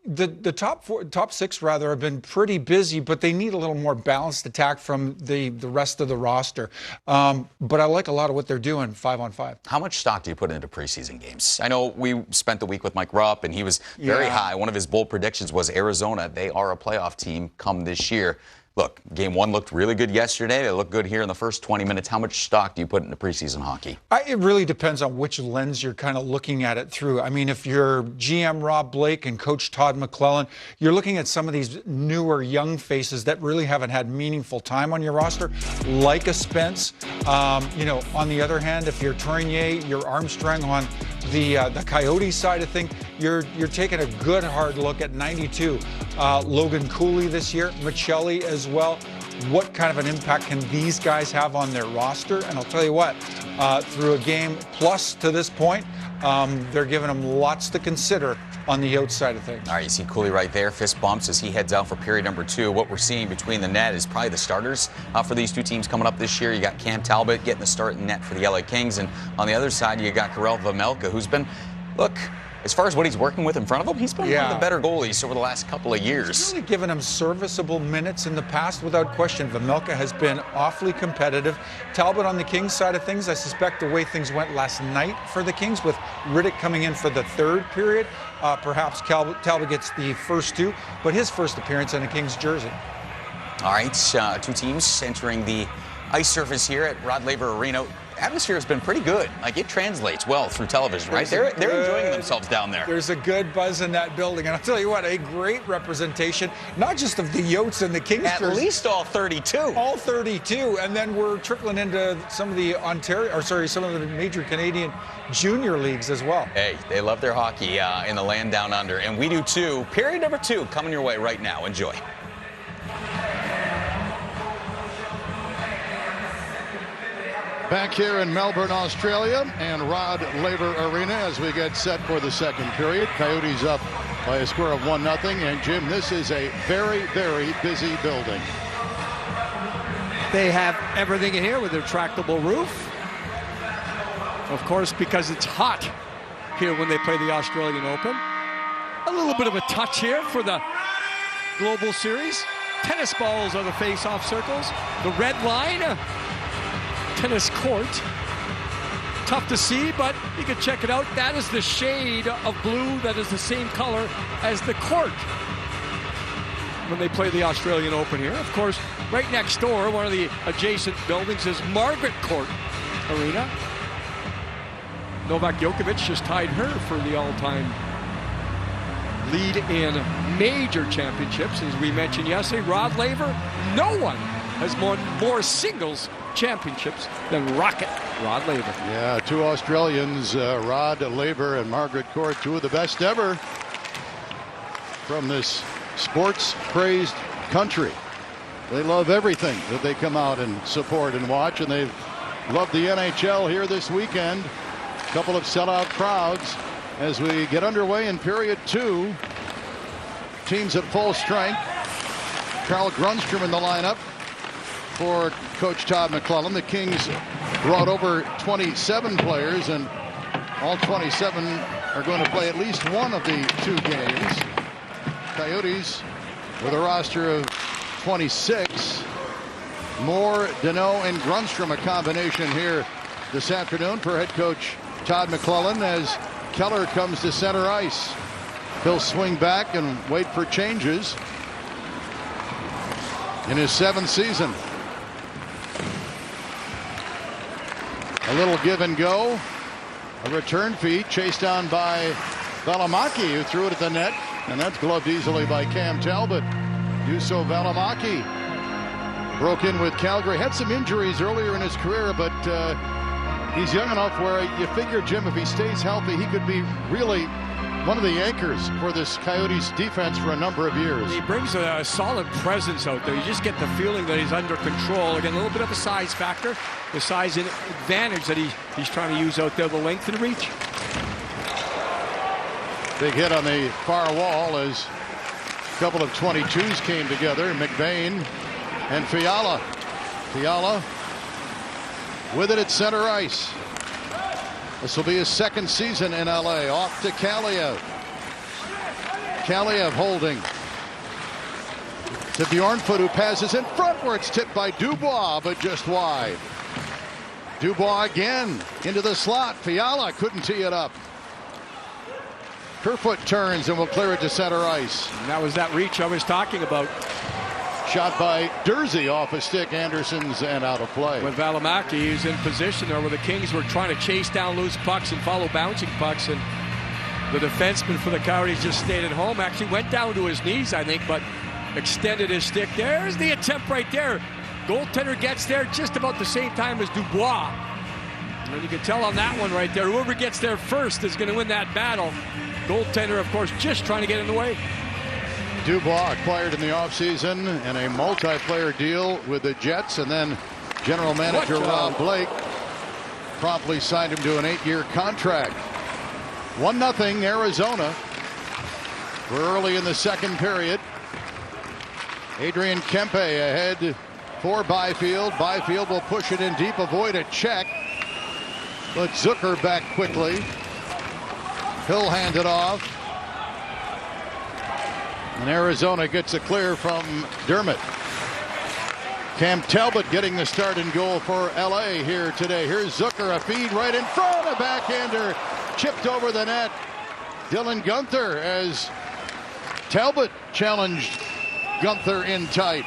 F: the top 6 rather have been pretty busy, but they need a little more balanced attack from the rest of the roster. But I like a lot of what they're doing 5-on-5.
H: How much stock do you put into preseason games? I know we spent the week with Mike Rupp, and he was very high. One of his bold predictions was Arizona. They are a playoff team come this year. Look, game 1 looked really good yesterday. They look good here in the first 20 minutes. How much stock do you put into preseason hockey?
F: It really depends on which lens you're kind of looking at it through. I mean, if you're GM Rob Blake and Coach Todd McClellan, you're looking at some of these newer young faces that really haven't had meaningful time on your roster, like a Spence. You know, on the other hand, if you're Tournier, you're Armstrong on the Coyotes side of things, you're taking a good hard look at 92. Logan Cooley this year, Michelli as well. What kind of an impact can these guys have on their roster? And I'll tell you what, through a game plus to this point, they're giving them lots to consider on the outside of things.
H: All right, you see Cooley right there, fist bumps as he heads out for period number 2. What we're seeing between the net is probably the starters for these 2 teams coming up this year. You got Cam Talbot getting the start in net for the LA Kings, and on the other side, you got Karel Vejmelka, who's been, look, as far as what he's working with in front of him, he's been one of the better goalies over the last couple of years.
F: He's really given him serviceable minutes in the past, without question. Vejmelka has been awfully competitive. Talbot on the Kings side of things, I suspect the way things went last night for the Kings, with Riddick coming in for the 3rd period, perhaps Talbot gets the first 2, but his first appearance in a Kings jersey.
H: All right, 2 teams entering the ice surface here at Rod Laver Arena. Atmosphere has been pretty good. Like, it translates well through television, right? They're enjoying themselves down there.
F: There's a good buzz in that building. And I'll tell you what, a great representation, not just of the Yotes and the Kings.
H: At least all 32.
F: All 32. And then we're trickling into some of the some of the major Canadian junior leagues as well.
H: Hey, they love their hockey in the land down under. And we do too. Period number 2 coming your way right now. Enjoy.
D: Back here in Melbourne, Australia, and Rod Laver Arena as we get set for the 2nd period. Coyotes up by a score of 1-0. And Jim, this is a very, very busy building.
E: They have everything in here with a retractable roof. Of course, because it's hot here when they play the Australian Open. A little bit of a touch here for the Global Series. Tennis balls are the face-off circles. The red line tennis court. Tough to see, but you can check it out. That is the shade of blue that is the same color as the court when they play the Australian Open here. Of course, right next door, one of the adjacent buildings is Margaret Court Arena. Novak Djokovic just tied her for the all-time lead in major championships. As we mentioned yesterday, Rod Laver, no one has won more singles championships than Rocket Rod Laver.
D: Yeah, two Australians, Rod Laver and Margaret Court, two of the best ever from this sports-crazed country. They love everything that they come out and support and watch, and they've loved the NHL here this weekend. A couple of sellout crowds as we get underway in period 2. Teams at full strength. Carl Grundstrom in the lineup for Coach Todd McClellan. The Kings brought over 27 players, and all 27 are going to play at least one of the 2 games. Coyotes with a roster of 26. Moore, Deneau, and Grundstrom, a combination here this afternoon for head coach Todd McClellan as Keller comes to center ice. He'll swing back and wait for changes in his 7th season. A little give and go. A return feed chased down by Valimaki, who threw it at the net, and that's gloved easily by Cam Talbot. Juuso Valimaki broke in with Calgary. Had some injuries earlier in his career, but he's young enough where you figure, Jim, if he stays healthy, he could be really one of the anchors for this Coyotes defense for a number of years.
E: He brings a solid presence out there. You just get the feeling that he's under control. Again, a little bit of a size factor, the size advantage that he's trying to use out there, the length and reach.
D: Big hit on the far wall as a couple of 22s came together. McBain and Fiala. Fiala with it at center ice. This will be his 2nd season in LA. Off to Kaliev. Kaliev holding to Bjornfoot, who passes in front where it's tipped by Dubois, but just wide. Dubois again into the slot. Fiala couldn't tee it up. Kerfoot turns and will clear it to center ice.
E: And that was that reach I was talking about.
D: Shot by Dursey off a stick. Anderson's and out of play.
E: When Valimaki is in position there where the Kings were trying to chase down loose pucks and follow bouncing pucks, and the defenseman for the Coyotes just stayed at home. Actually went down to his knees, I think, but extended his stick. There's the attempt right there. Goaltender gets there just about the same time as Dubois. And you can tell on that one right there, whoever gets there first is going to win that battle. Goaltender, of course, just trying to get in the way.
D: Dubois acquired in the offseason in a multiplayer deal with the Jets, and then general manager Rob Blake promptly signed him to an 8-year contract. 1-0 Arizona. We're early in the 2nd period. Adrian Kempe ahead for Byfield. Byfield will push it in deep, avoid a check. But Zucker back quickly. He'll hand it off. And Arizona gets a clear from Dermott. Cam Talbot getting the start and goal for LA here today. Here's Zucker, a feed right in front, a backhander chipped over the net. Dylan Guenther as Talbot challenged Guenther in tight.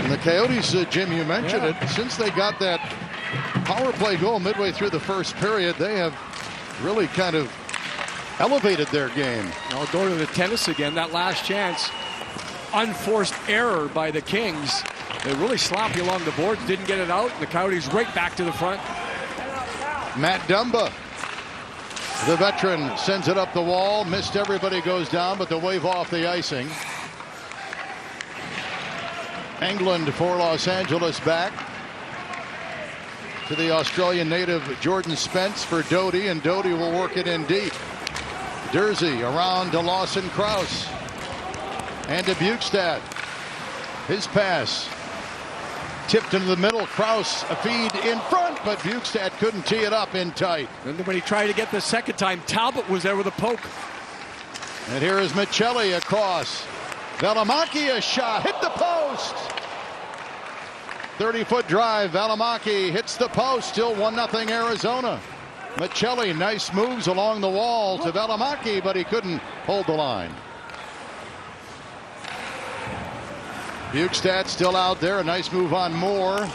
D: And the Coyotes, Jim, you mentioned it, since they got that power play goal midway through the 1st period, they have really kind of elevated their game.
E: I'll go to the tennis again. That last chance, unforced error by the Kings. They really sloppy along the boards, didn't get it out. The Coyotes right back to the front.
D: Matt Dumba, the veteran, sends it up the wall. Missed everybody, goes down, but the wave off the icing. England for Los Angeles back to the Australian native Jordan Spence for Doty, and Doty will work it in deep. Dursey around to Lawson Krause and to Bukestad. His pass tipped into the middle. Krause a feed in front, but Bukestad couldn't tee it up in tight.
E: And then when he tried to get the second time, Talbot was there with a poke.
D: And here is Michelli across. Valimaki, a shot hit the post. 30-foot drive. Valimaki hits the post. Still 1-0 Arizona. Michelli, nice moves along the wall to Valimaki, but he couldn't hold the line. Bukestad still out there. A nice move on Moore.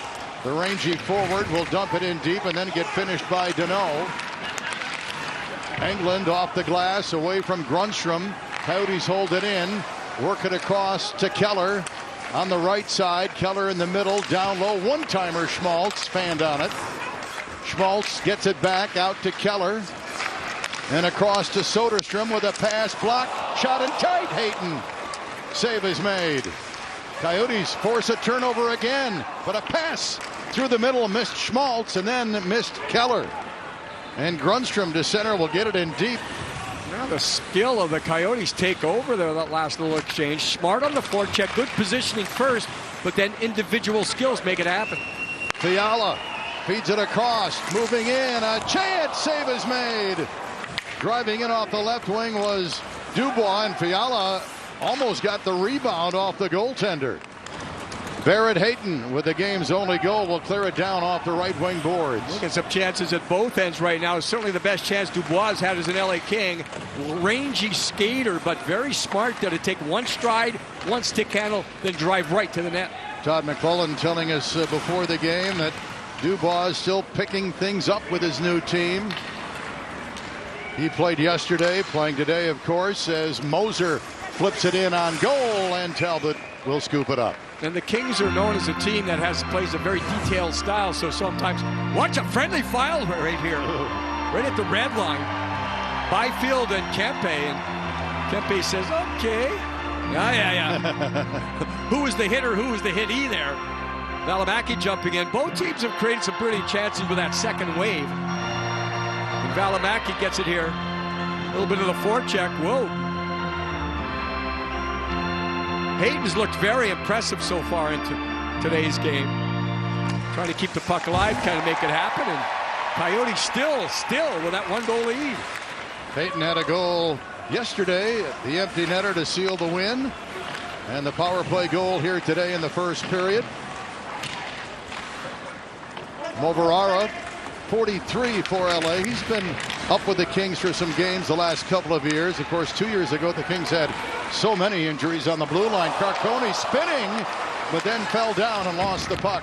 D: The rangy forward will dump it in deep and then get finished by Deneau. Englund off the glass, away from Grundstrom. Coyotes hold it in. Work it across to Keller. On the right side, Keller in the middle, down low. One-timer Schmaltz, fanned on it. Schmaltz gets it back out to Keller. And across to Soderstrom with a pass block. Shot in tight, Hayton. Save is made. Coyotes force a turnover again, but a pass through the middle missed Schmaltz and then missed Keller. And Grundstrom to center will get it in deep.
E: Now the skill of the Coyotes take over there, that last little exchange. Smart on the forecheck, good positioning first, but then individual skills make it happen.
D: Fiala feeds it across, moving in, a chance, save is made. Driving in off the left wing was Dubois, and Fiala almost got the rebound off the goaltender. Barrett Hayton with the game's only goal will clear it down off the right wing boards.
E: Look at some chances at both ends right now. Certainly the best chance Dubois has had as an LA King. Rangy skater, but very smart there to take one stride, one stick handle, then drive right to the net.
D: Todd McClellan telling us before the game that Dubois is still picking things up with his new team. He played yesterday, playing today, of course, as Moser flips it in on goal, and Talbot will scoop it up.
E: And the Kings are known as a team that plays a very detailed style, so sometimes watch a friendly foul right here, right at the red line. Byfield and Kempe, and Kempe says, okay. Yeah. Who was the hitter? Who was the hittee there? Valimaki jumping in. Both teams have created some pretty chances with that second wave. And Valimaki gets it here. A little bit of the forecheck. Whoa. Hayton's looked very impressive so far into today's game. Trying to keep the puck alive, kind of make it happen, and Coyotes still with that one-goal lead.
D: Hayton had a goal yesterday, the empty netter to seal the win, and the power play goal here today in the first period. Moverara, 43 for LA. He's been up with the Kings for some games the last couple of years. Of course, 2 years ago, the Kings had so many injuries on the blue line. Carcone spinning, but then fell down and lost the puck.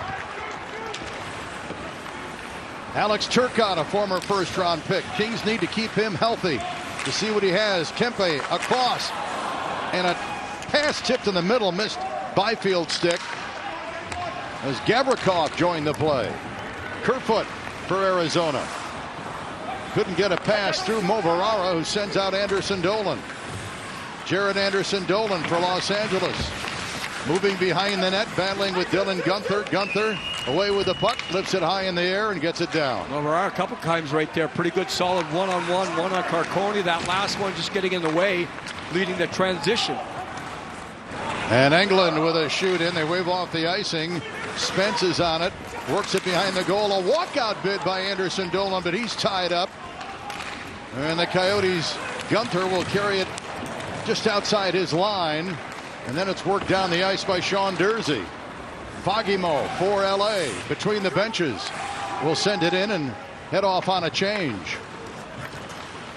D: Alex Turcotte, a former first-round pick. Kings need to keep him healthy to see what he has. Kempe across, and a pass tipped in the middle, missed Byfield stick as Gavrikov joined the play. Kerfoot for Arizona. Couldn't get a pass through Moverara, who sends out Anderson Dolan. Jared Anderson Dolan for Los Angeles. Moving behind the net, battling with Dylan Gunther. Gunther away with the puck, lifts it high in the air and gets it down.
E: Moverara a couple times right there. Pretty good solid one-on-one, one on Carcone. That last one just getting in the way, leading the transition.
D: And Englund with a shoot in. They wave off the icing. Spence is on it. Works it behind the goal. A walkout bid by Anderson Dolan, but he's tied up. And the Coyotes, Gunther will carry it just outside his line. And then it's worked down the ice by Sean Dursey. Fogimo for LA between the benches will send it in and head off on a change.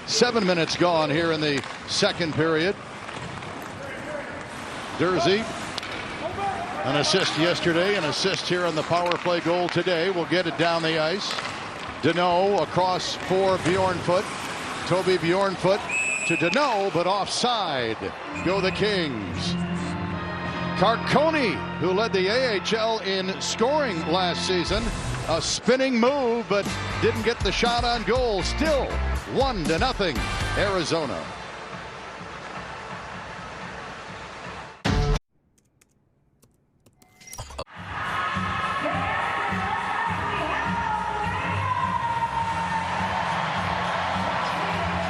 D: 7 minutes gone here in the second period. Dursey, an assist yesterday, an assist here on the power play goal today. Will get it down the ice. Deneau across for Bjornfoot. Toby Bjornfoot to Deneau, but offside. Go the Kings. Carcone, who led the AHL in scoring last season. A spinning move, but didn't get the shot on goal. Still 1-0 Arizona.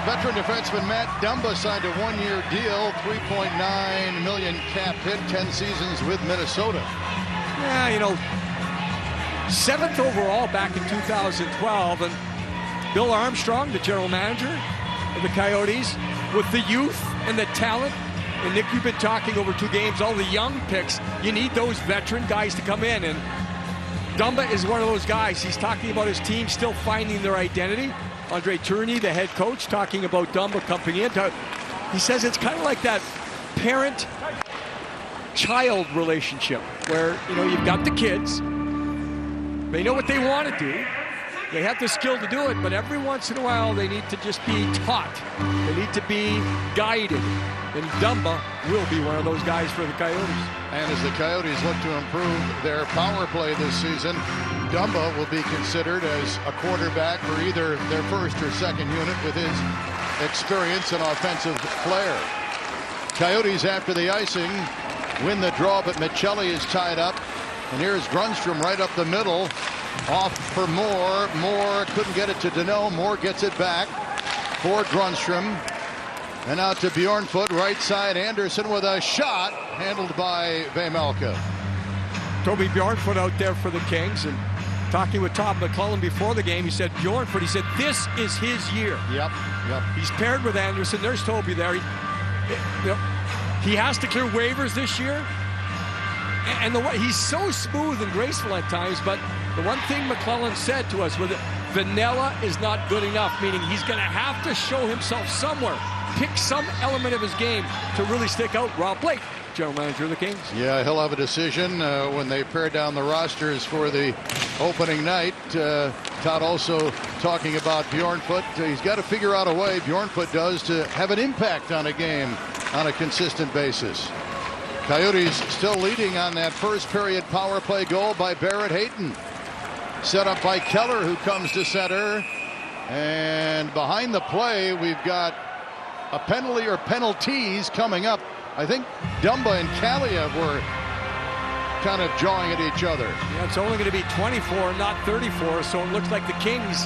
D: Veteran defenseman Matt Dumba signed a one-year deal, $3.9 million cap hit, 10 seasons with Minnesota.
E: Yeah, you know, 7th overall back in 2012, and Bill Armstrong, the general manager of the Coyotes, with the youth and the talent. And Nick, you've been talking over 2 games, all the young picks. You need those veteran guys to come in, and Dumba is one of those guys. He's talking about his team still finding their identity. Andre Tourigny, the head coach, talking about Dumba coming in. He says it's kind of like that parent-child relationship where, you know, you've got the kids. They know what they want to do. They have the skill to do it, but every once in a while they need to just be taught. They need to be guided. And Dumba will be one of those guys for the Coyotes.
D: And as the Coyotes look to improve their power play this season, Dumba will be considered as a quarterback for either their first or second unit with his experience and offensive flair. Coyotes, after the icing, win the draw, but Michelli is tied up. And here's Grundstrom right up the middle. Off for Moore. Moore couldn't get it to Danault. Moore gets it back for Grundstrom. And out to Bjornfoot, right side. Anderson with a shot, handled by Vejmelka.
E: Toby Bjornfoot out there for the Kings, and talking with Todd McClellan before the game, he said, Bjornfoot, he said, this is his year.
D: Yep.
E: He's paired with Anderson. There's Toby there. He has to clear waivers this year. And he's so smooth and graceful at times, but the one thing McClellan said to us was that vanilla is not good enough, meaning he's going to have to show himself somewhere, pick some element of his game to really stick out. Rob Blake, general manager of the Kings.
D: Yeah, he'll have a decision when they pare down the rosters for the opening night. Todd also talking about Bjornfoot. He's got to figure out a way, Bjornfoot does, to have an impact on a game on a consistent basis. Coyotes still leading on that first period power play goal by Barrett Hayton. Set up by Keller, who comes to center. And behind the play, we've got a penalty or penalties coming up. I think Dumba and Kaliev were kind of jawing at each other.
E: Yeah, it's only going to be 24, not 34, so it looks like the Kings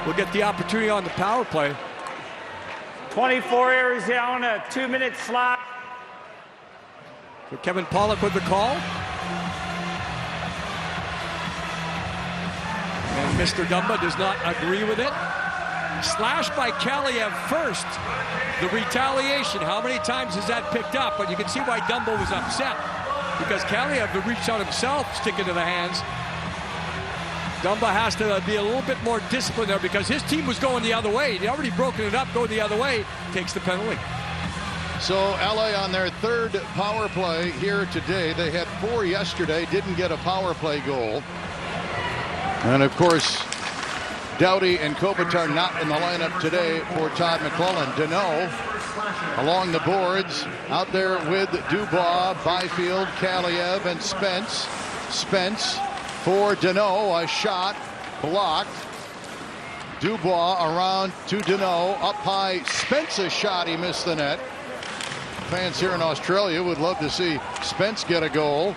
E: will get the opportunity on the power play.
G: 24 Arizona, 2-minute slot.
E: So Kevin Pollock with the call. And Mr. Dumba does not agree with it. Slash by Kaliev first. The retaliation, how many times is that picked up? But you can see why Dumba was upset. Because Kaliev reached out himself, sticking to the hands. Dumba has to be a little bit more disciplined there because his team was going the other way. He'd already broken it up, going the other way, takes the penalty.
D: So LA on their third power play here today. They had 4 yesterday, didn't get a power play goal. And of course, Doughty and Kopitar not in the lineup today for Todd McClellan. Danault along the boards, out there with Dubois, Byfield, Kaliev, and Spence. Spence for Danault, a shot blocked. Dubois around to Danault, up high, Spence a shot, he missed the net. Fans here in Australia would love to see Spence get a goal.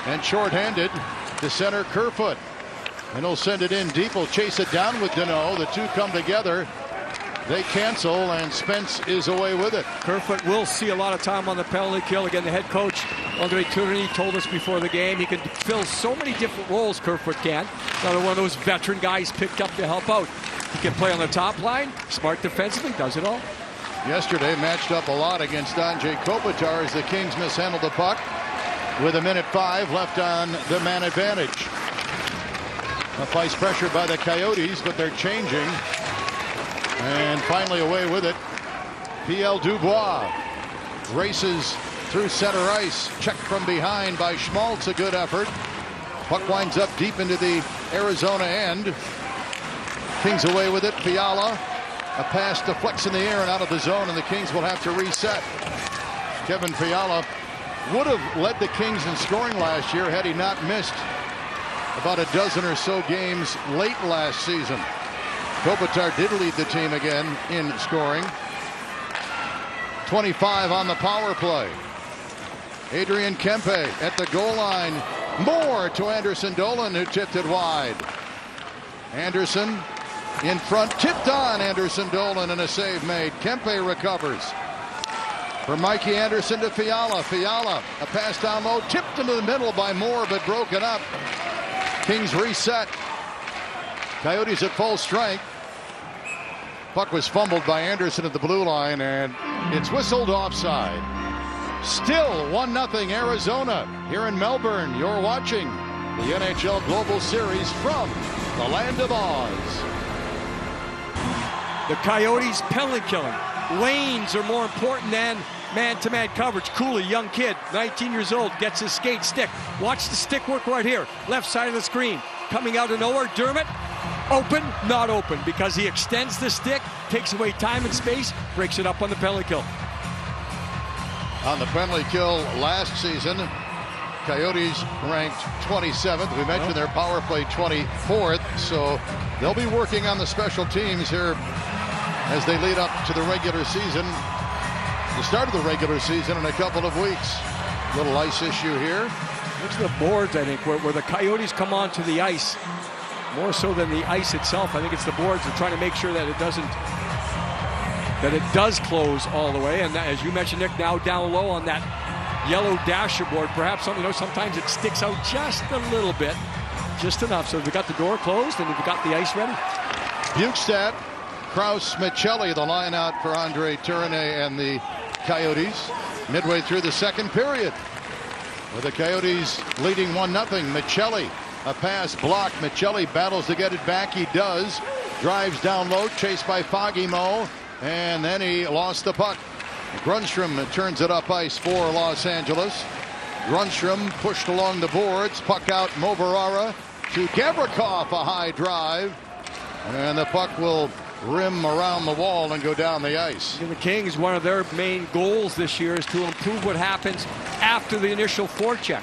D: And shorthanded to center Kerfoot. And he'll send it in deep. He'll chase it down with Danault. The two come together. They cancel, and Spence is away with it.
E: Kerfoot will see a lot of time on the penalty kill. Again, the head coach, Andre Tourigny, told us before the game he can fill so many different roles, Kerfoot can. Another one of those veteran guys picked up to help out. He can play on the top line, smart defensively, does it all.
D: Yesterday matched up a lot against Andre Kopitar as the Kings mishandled the puck with 1:05 left on the man advantage. Up ice pressure by the Coyotes, but they're changing. And finally away with it. P.L. Dubois races through center ice. Checked from behind by Schmaltz, a good effort. Puck winds up deep into the Arizona end. Kings away with it. Fiala. A pass deflects in the air and out of the zone, and the Kings will have to reset. Kevin Fiala would have led the Kings in scoring last year had he not missed about a dozen or so games late last season. Kopitar did lead the team again in scoring. 25 on the power play. Adrian Kempe at the goal line. More to Anderson Dolan, who tipped it wide. Anderson in front, tipped on Anderson Dolan, and a save made. Kempe recovers. For Mikey Anderson to Fiala. Fiala, a pass down low, tipped into the middle by Moore, but broken up. Kings reset. Coyotes at full strength. Puck was fumbled by Anderson at the blue line, and it's whistled offside. Still 1-0 Arizona here in Melbourne. You're watching the NHL Global Series from the land of Oz.
E: The Coyotes penalty killing. Lanes are more important than man-to-man coverage. Cooley, young kid, 19 years old, gets his skate stick. Watch the stick work right here. Left side of the screen. Coming out of nowhere, Dermott. Open, not open, because he extends the stick, takes away time and space, breaks it up on the penalty kill.
D: On the penalty kill last season, Coyotes ranked 27th. We mentioned their power play 24th, so they'll be working on the special teams here as they lead up to the regular season, the start of the regular season in a couple of weeks. Little ice issue here.
E: It's the boards, I think, where the Coyotes come onto the ice, more so than the ice itself. I think it's the boards. They're trying to make sure that it does close all the way. And that, as you mentioned, Nick, now down low on that yellow dasher board, perhaps sometimes it sticks out just a little bit, just enough. So they've got the door closed and they've got the ice ready.
D: Bukestad, Kraus, Michelli, the line out for Andre Tourigny and the Coyotes. Midway through the second period, with the Coyotes leading 1-0. Michelli, a pass blocked. Michelli battles to get it back. He does. Drives down low, chased by Foggy Mo, and then he lost the puck. Grundstrom turns it up ice for Los Angeles. Grundstrom pushed along the boards. Puck out, Moverara to Gavrikov, a high drive. And the puck will rim around the wall and go down the ice.
E: And the Kings, one of their main goals this year is to improve what happens after the initial forecheck.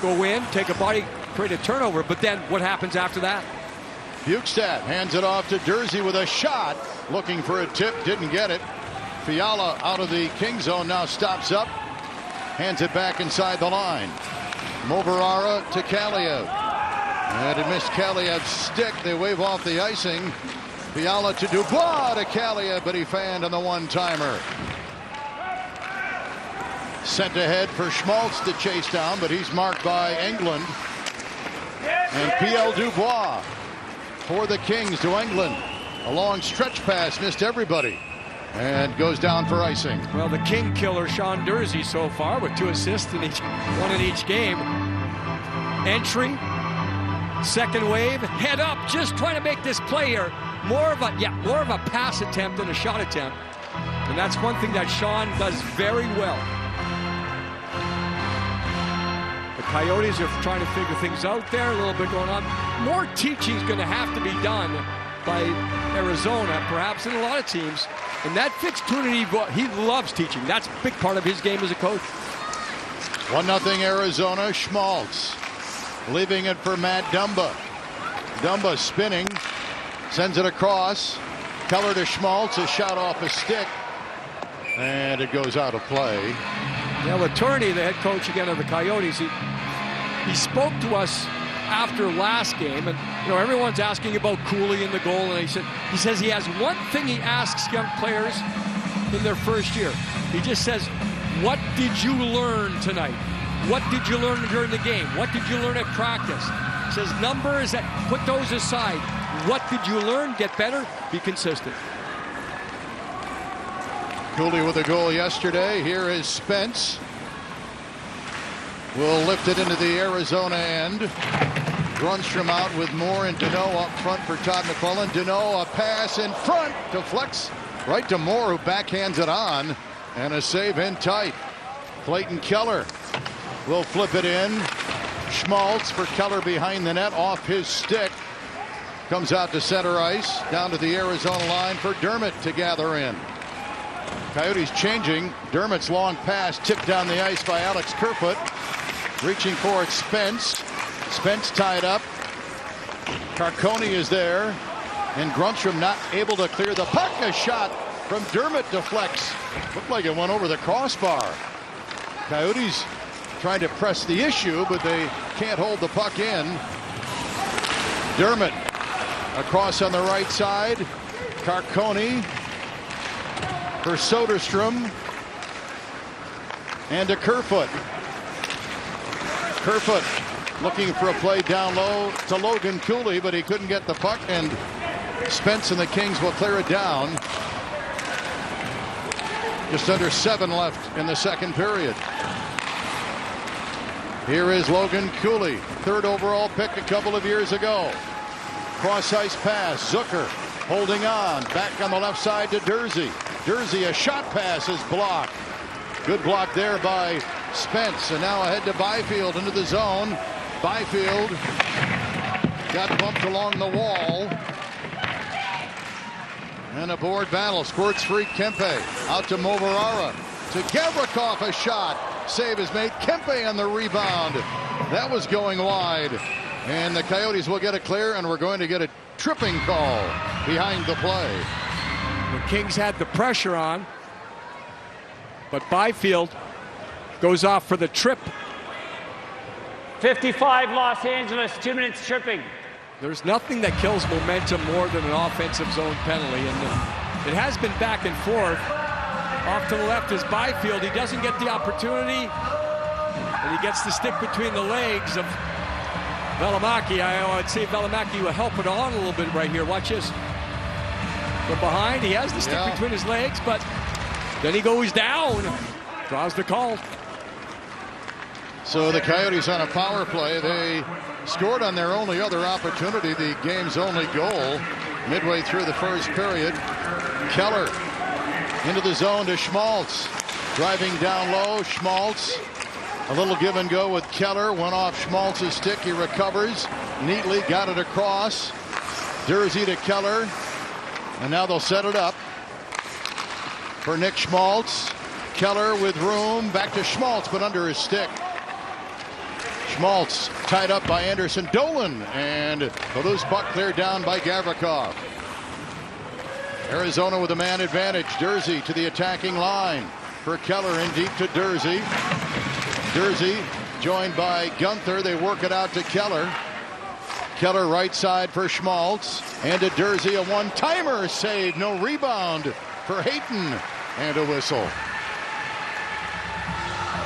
E: Go in, take a body, create a turnover, but then what happens after that?
D: Bukestad hands it off to Dursey with a shot. Looking for a tip, didn't get it. Fiala out of the King zone, now stops up. Hands it back inside the line. Moverara to Kaliev. And it missed Kaliev's stick. They wave off the icing. Fiala to Dubois to Kaliev, but he fanned on the one-timer. Sent ahead for Schmaltz to chase down, but he's marked by Englund. And P.L. Dubois for the Kings to Englund. A long stretch pass, missed everybody, and goes down for icing.
E: Well, the King killer, Sean Dursey, so far with 2 assists in one in each game. Entry, second wave, head up, just trying to make this play here. More of a pass attempt than a shot attempt. And that's one thing that Sean does very well. The Coyotes are trying to figure things out there, a little bit going on. More teaching is going to have to be done by Arizona, perhaps in a lot of teams. And that fits Tourigny. He loves teaching. That's a big part of his game as a coach.
D: 1-0 Arizona. Schmaltz leaving it for Matt Dumba. Dumba spinning. Sends it across. Keller to Schmaltz. A shot off a stick. And it goes out of play.
E: Yeah, with Tourigny, the head coach again of the Coyotes, he spoke to us after last game, and everyone's asking about Cooley in the goal, and he says he has one thing he asks young players in their first year. He just says, "What did you learn tonight? What did you learn during the game? What did you learn at practice?" He says, "Numbers, put those aside. What did you learn? Get better. Be consistent."
D: Cooley with a goal yesterday. Here is Spence. Will lift it into the Arizona end. Grundstrom out with Moore and Deneau up front for Todd McClellan. Deneau, a pass in front, deflects right to Moore, who backhands it on, and a save in tight. Clayton Keller will flip it in. Schmaltz for Keller behind the net, off his stick. Comes out to center ice, down to the Arizona line for Dermott to gather in. Coyotes changing. Dermott's long pass tipped down the ice by Alex Kerfoot. Reaching for it, Spence. Spence tied up. Carcone is there. And Grundstrom not able to clear the puck. A shot from Dermott deflects. Looked like it went over the crossbar. Coyotes trying to press the issue, but they can't hold the puck in. Dermott across on the right side. Carcone for Soderstrom. And to Kerfoot. Kerfoot looking for a play down low to Logan Cooley, but he couldn't get the puck, and Spence and the Kings will clear it down. Just under 7 left in the second period. Here is Logan Cooley, third overall pick a couple of years ago. Cross ice pass, Zucker holding on, back on the left side to Dursey. Dursey, a shot pass is blocked. Good block there by Spence, and now ahead to Byfield into the zone. Byfield got bumped along the wall. And a board battle. Squirts free. Kempe out to Moverara. To Gavrikov, a shot. Save is made. Kempe on the rebound. That was going wide. And the Coyotes will get it clear, and we're going to get a tripping call behind the play.
E: The Kings had the pressure on, but Byfield goes off for the trip.
G: 55 Los Angeles, 2 minutes tripping.
E: There's nothing that kills momentum more than an offensive zone penalty, and it has been back and forth. Off to the left is Byfield. He doesn't get the opportunity, and he gets the stick between the legs of Valimaki. I'd say Valimaki will help it on a little bit right here. Watch this. From behind, he has the stick between his legs, but then he goes down, draws the call.
D: So the Coyotes on a power play. They scored on their only other opportunity, the game's only goal, midway through the first period. Keller into the zone to Schmaltz. Driving down low, Schmaltz. A little give and go with Keller. Went off Schmaltz's stick. He recovers neatly, got it across. Dursey to Keller. And now they'll set it up for Nick Schmaltz. Keller with room. Back to Schmaltz, but under his stick. Schmaltz tied up by Anderson Dolan, and a loose puck cleared down by Gavrikov. Arizona with a man advantage. Dursey to the attacking line for Keller, in deep to Dursey. Dursey joined by Gunther. They work it out to Keller. Keller right side for Schmaltz, and to Dursey, a one-timer save. No rebound for Hayton, and a whistle.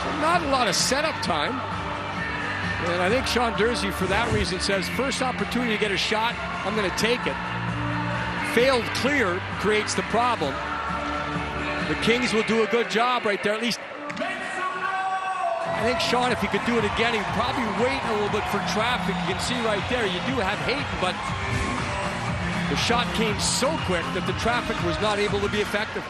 E: So not a lot of setup time. And I think Sean Dursey, for that reason, says first opportunity to get a shot, I'm going to take it. Failed clear creates the problem. The Kings will do a good job right there. At least I think Sean, if he could do it again, he'd probably wait a little bit for traffic. You can see right there, you do have Hayton, but the shot came so quick that the traffic was not able to be effective.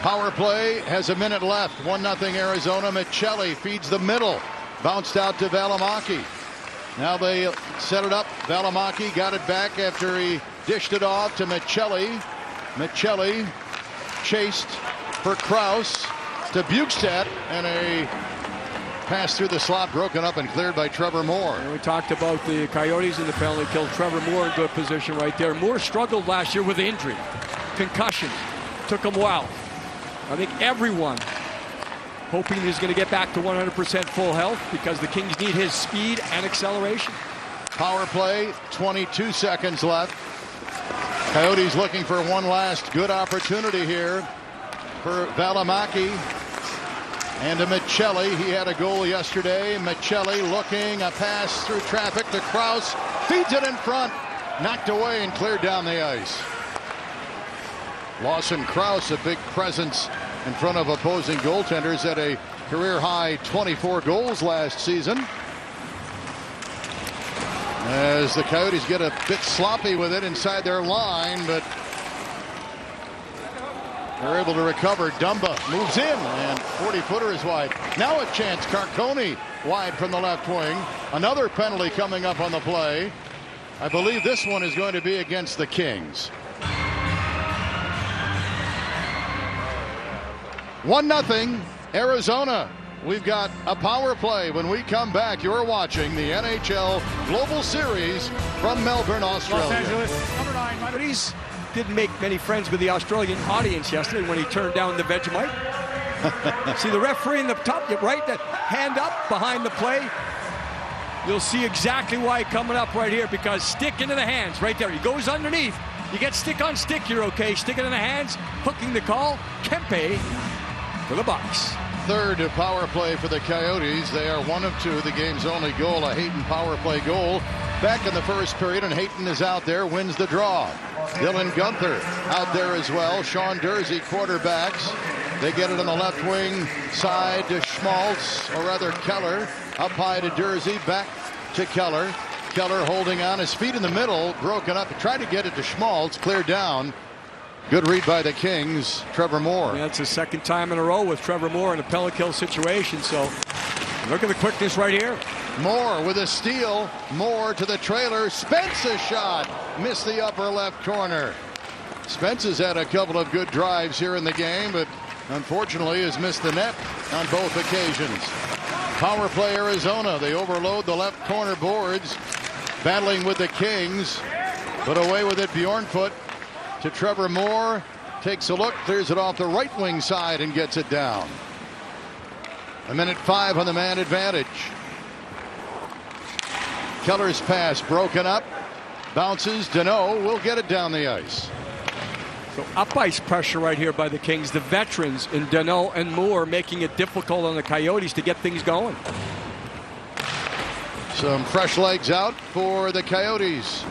D: Power play has a minute left. 1-0 Arizona. Michelli feeds the middle. Bounced out to Valimaki. Now they set it up. Valimaki got it back after he dished it off to Michelli. Michelli chased for Krause to Bukestad, and a pass through the slot broken up and cleared by Trevor Moore.
E: And we talked about the Coyotes in the penalty kill. Trevor Moore in good position right there. Moore struggled last year with injury, concussion. Took him a while. I think everyone hoping he's going to get back to 100% full health, because the Kings need his speed and acceleration.
D: Power play, 22 seconds left. Coyotes looking for one last good opportunity here for Valimaki and to Michelli. He had a goal yesterday. Michelli looking, a pass through traffic to Krause. Feeds it in front. Knocked away and cleared down the ice. Lawson Krause, a big presence in front of opposing goaltenders, at a career-high 24 goals last season. As the Coyotes get a bit sloppy with it inside their line, but they're able to recover. Dumba moves in, and 40-footer is wide. Now a chance. Carcone wide from the left wing. Another penalty coming up on the play. I believe this one is going to be against the Kings. 1-0 Arizona. We've got a power play. When we come back, you're watching the NHL Global Series from Melbourne, Australia.
G: Los Angeles, number 9.
E: But he didn't make many friends with the Australian audience yesterday when he turned down the Vegemite. See the referee in the top right, that hand up behind the play. You'll see exactly why coming up right here, because stick into the hands right there. He goes underneath. You get stick on stick, you're okay. Stick it in the hands, hooking the call. Kempe for the Bucks.
D: Third power play for the Coyotes. They are 1 of 2. The game's only goal, a Hayton power play goal. Back in the first period, and Hayton is out there, wins the draw. Dylan Gunther out there as well. Sean Dursey quarterbacks. They get it on the left wing side to Schmaltz, or rather Keller. Up high to Dursey, back to Keller. Keller holding on, his feet in the middle, broken up. He tried to get it to Schmaltz, cleared down. Good read by the Kings, Trevor Moore.
E: Yeah, it's his second time in a row with Trevor Moore in a penalty kill situation, so look at the quickness right here.
D: Moore with a steal. Moore to the trailer. Spence a shot. Missed the upper left corner. Spence has had a couple of good drives here in the game, but unfortunately has missed the net on both occasions. Power play Arizona. They overload the left corner boards. Battling with the Kings, but away with it. Bjornfoot to Trevor Moore. Takes a look, clears it off the right wing side and gets it down. 1:05 on the man advantage. Keller's pass broken up. Bounces. Deneau will get it down the ice.
E: So up ice pressure right here by the Kings. The veterans in Deneau and Moore making it difficult on the Coyotes to get things going.
D: Some fresh legs out for the Coyotes.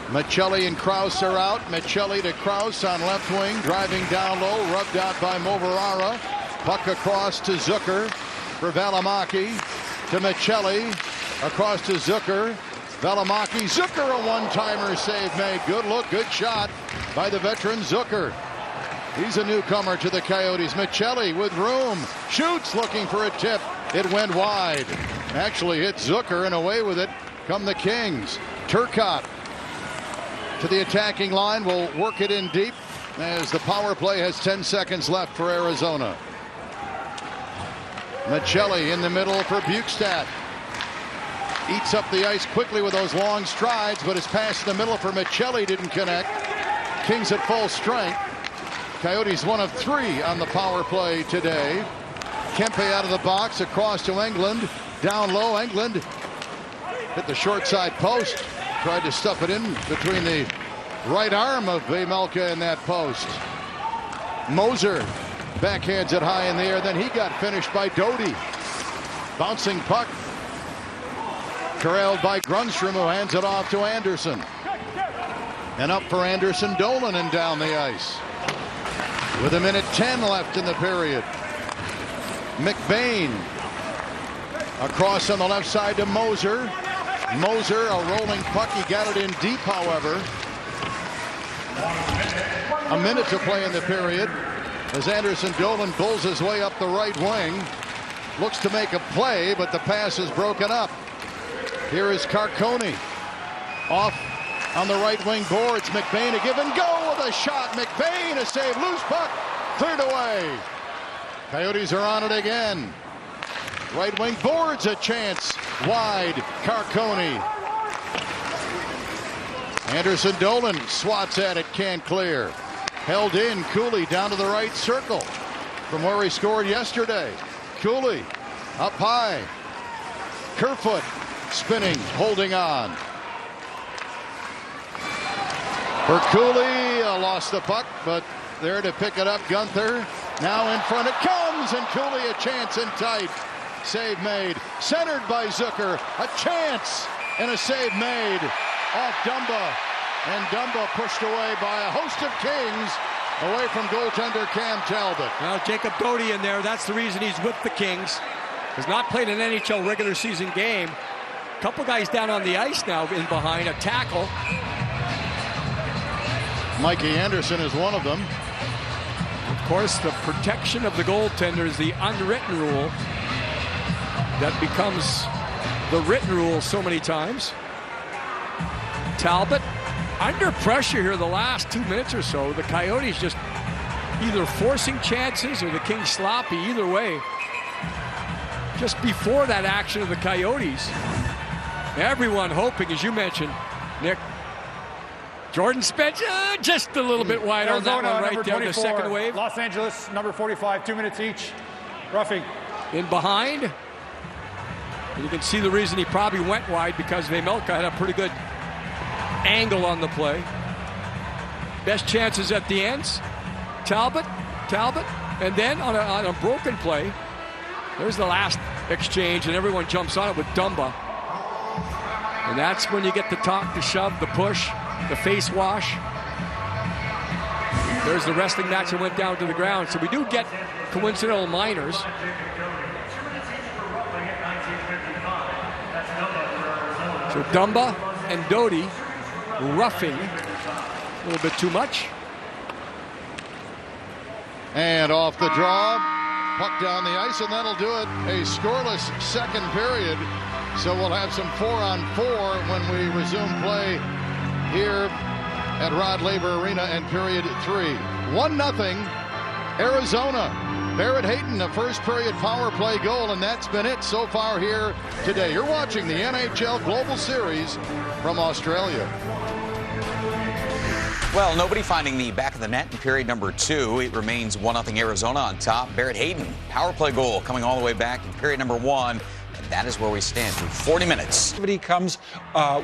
D: Michelli and Krause are out. Michelli to Krause on left wing, driving down low, rubbed out by Moverara. Puck across to Zucker for Valimaki. To Michelli, across to Zucker. Valimaki, Zucker, a one-timer save made. Good look, good shot by the veteran Zucker. He's a newcomer to the Coyotes. Michelli with room, shoots, looking for a tip. It went wide. Actually hit Zucker, and away with it come the Kings. Turcotte to the attacking line, will work it in deep as the power play has 10 seconds left for Arizona. Michelli in the middle for Bukestad. Eats up the ice quickly with those long strides, but his pass in the middle for Michelli didn't connect. Kings at full strength. Coyotes 1 of 3 on the power play today. Kempe out of the box, across to Englund. Down low, Englund hit the short side post. Tried to stuff it in between the right arm of Vejmelka and that post. Moser backhands it high in the air, then he got finished by Doty. Bouncing puck. Corralled by Grundstrom, who hands it off to Anderson. And up for Anderson, Dolan, and down the ice. With 1:10 left in the period. McBain across on the left side to Moser. Moser, a rolling puck. He got it in deep, however. A minute to play in the period as Anderson Dolan bulls his way up the right wing. Looks to make a play, but the pass is broken up. Here is Carcone. Off on the right wing boards. McBain a give and go with a shot. McBain a save. Loose puck. Cleared away. Coyotes are on it again. Right wing boards a chance. Wide. Carcone. Anderson Dolan swats at it. Can't clear. Held in. Cooley down to the right circle from where he scored yesterday. Cooley up high. Kerfoot spinning, holding on. For Cooley, lost the puck, but there to pick it up, Gunther. Now in front it comes, and Cooley a chance in tight. Save made, centered by Zucker. A chance, and a save made off Dumba. And Dumba pushed away by a host of Kings, away from goaltender Cam Talbot.
E: Now Jacob Doty in there, that's the reason he's with the Kings. Has not played an NHL regular season game. Couple guys down on the ice now in behind, a tackle.
D: Mikey Anderson is one of them.
E: Of course, the protection of the goaltender is the unwritten rule that becomes the written rule so many times. Talbot under pressure here the last 2 minutes or so. The Coyotes just either forcing chances or the Kings sloppy, either way. Just before that action of the Coyotes, everyone hoping, as you mentioned, Nick, Jordan Spence just a little bit wide on that one right there, the second wave.
K: Los Angeles, number 45, 2 minutes each. Roughing.
E: In behind. And you can see the reason he probably went wide, because Vejmelka had a pretty good angle on the play. Best chances at the ends. Talbot, and then on a broken play, there's the last exchange, and everyone jumps on it with Dumba. And that's when you get the talk, the shove, the push, the face wash. There's the wrestling match that went down to the ground. So we do get coincidental minors. So Dumba and Doty roughing a little bit too much.
D: And off the draw, puck down the ice, and that'll do it. A scoreless second period. So we'll have some 4-on-4 when we resume play here at Rod Laver Arena in period 3. 1-0 Arizona. Barrett Hayton, a first period power play goal, and that's been it so far here today. You're watching the NHL Global Series from Australia.
H: Well, nobody finding the back of the net in period number 2. It remains 1-0 Arizona on top. Barrett Hayton, power play goal coming all the way back in period number 1. And that is where we stand through 40 minutes.
F: Activity comes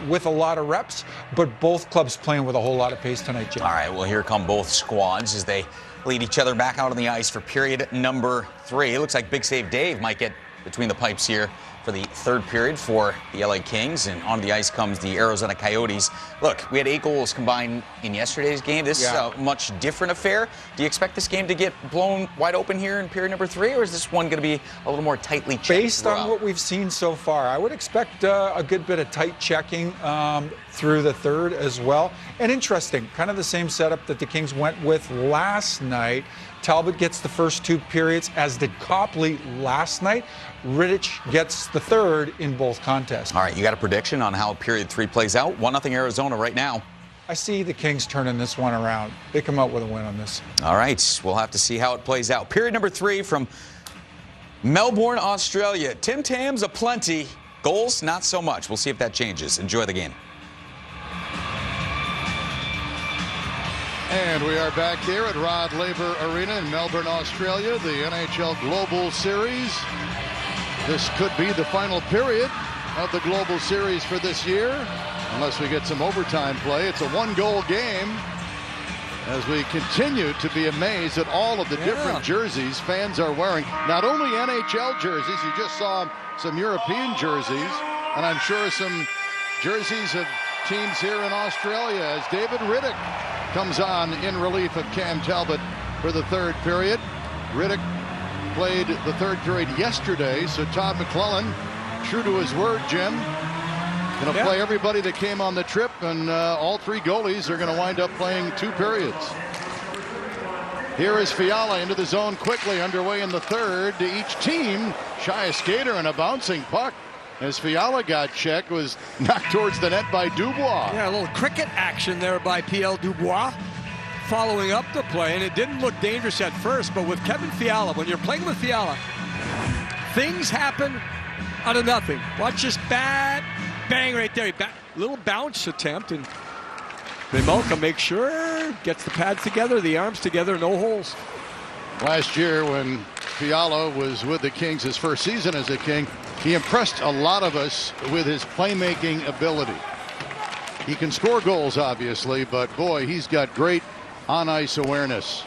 F: with a lot of reps, but both clubs playing with a whole lot of pace tonight, Jim.
H: All right, well, here come both squads as they lead each other back out on the ice for period number 3. It looks like Big Save Dave might get between the pipes here for the third period for the LA Kings, and onto the ice comes the Arizona Coyotes. Look, we had 8 goals combined in yesterday's game. This is a much different affair. Do you expect this game to get blown wide open here in period number 3, or is this one going to be a little more tightly checked?
F: Based on what we've seen so far, I would expect a good bit of tight checking through the third as well. And interesting, kind of the same setup that the Kings went with last night. Talbot gets the first 2 periods, as did Copley last night. Rittich gets the third in both contests.
H: All right, you got a prediction on how period 3 plays out? 1-0 Arizona right now.
F: I see the Kings turning this one around. They come out with a win on this.
H: All right, we'll have to see how it plays out. Period number 3 from Melbourne, Australia. Tim Tams aplenty, goals not so much. We'll see if that changes. Enjoy the game.
D: And we are back here at Rod Laver Arena in Melbourne, Australia, the NHL Global Series. This could be the final period of the Global Series for this year, unless we get some overtime play. It's a 1-goal game as we continue to be amazed at all of the different jerseys fans are wearing. Not only NHL jerseys, you just saw some European jerseys, and I'm sure some jerseys of teams here in Australia as David Rittich comes on in relief of Cam Talbot for the third period. Rittich played the third period yesterday, so Todd McClellan, true to his word, Jim, going to play everybody that came on the trip, and all 3 goalies are going to wind up playing 2 periods. Here is Fiala into the zone quickly, underway in the third to each team. Shy a skater and a bouncing puck. As Fiala got checked, was knocked towards the net by Dubois.
E: Yeah, a little cricket action there by P.L. Dubois following up the play, and it didn't look dangerous at first, but with Kevin Fiala, when you're playing with Fiala, things happen out of nothing. Watch this bang right there. Little bounce attempt, and Remolka makes sure, gets the pads together, the arms together, no holes.
D: Last year when Fiala was with the Kings, his first season as a King, he impressed a lot of us with his playmaking ability. He can score goals, obviously, but boy, he's got great on-ice awareness.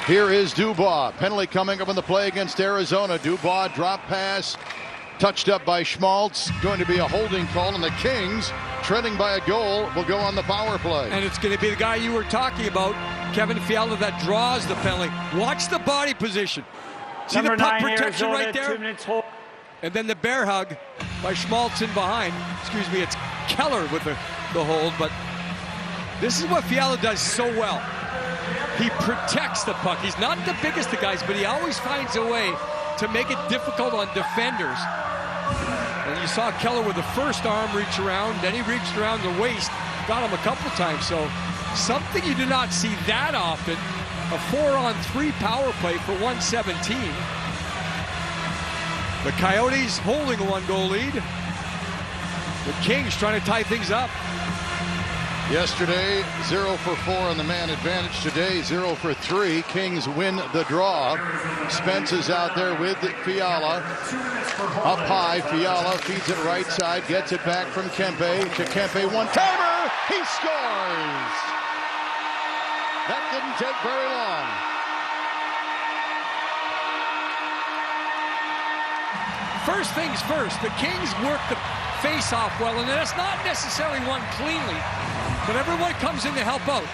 D: Here is Dubois. Penalty coming up in the play against Arizona. Dubois drop pass, touched up by Schmaltz. Going to be a holding call, and the Kings, trending by a goal, will go on the power play.
E: And it's going to be the guy you were talking about, Kevin Fiala, that draws the penalty. Watch the body position. See
G: Number
E: the puck
G: 9,
E: protection
G: Arizona,
E: right there?
G: 2 minutes hold.
E: And then the bear hug by Schmaltz in behind. Excuse me, it's Keller with the hold, but this is what Fiala does so well. He protects the puck. He's not the biggest of guys, but he always finds a way to make it difficult on defenders. And you saw Keller with the first arm reach around, then he reached around the waist, got him a couple times. So something you do not see that often, a 4-on-3 power play for 117. The Coyotes holding a 1-goal lead. The Kings trying to tie things up.
D: Yesterday, 0 for 4 on the man advantage. Today, 0 for 3. Kings win the draw. Spence is out there with Fiala. Up high, Fiala feeds it right side, gets it back from Kempe to Kempe. One-timer, he scores! That didn't take very long.
E: First things first, the Kings work the face-off well, and that's not necessarily won cleanly, but everyone comes in to help out.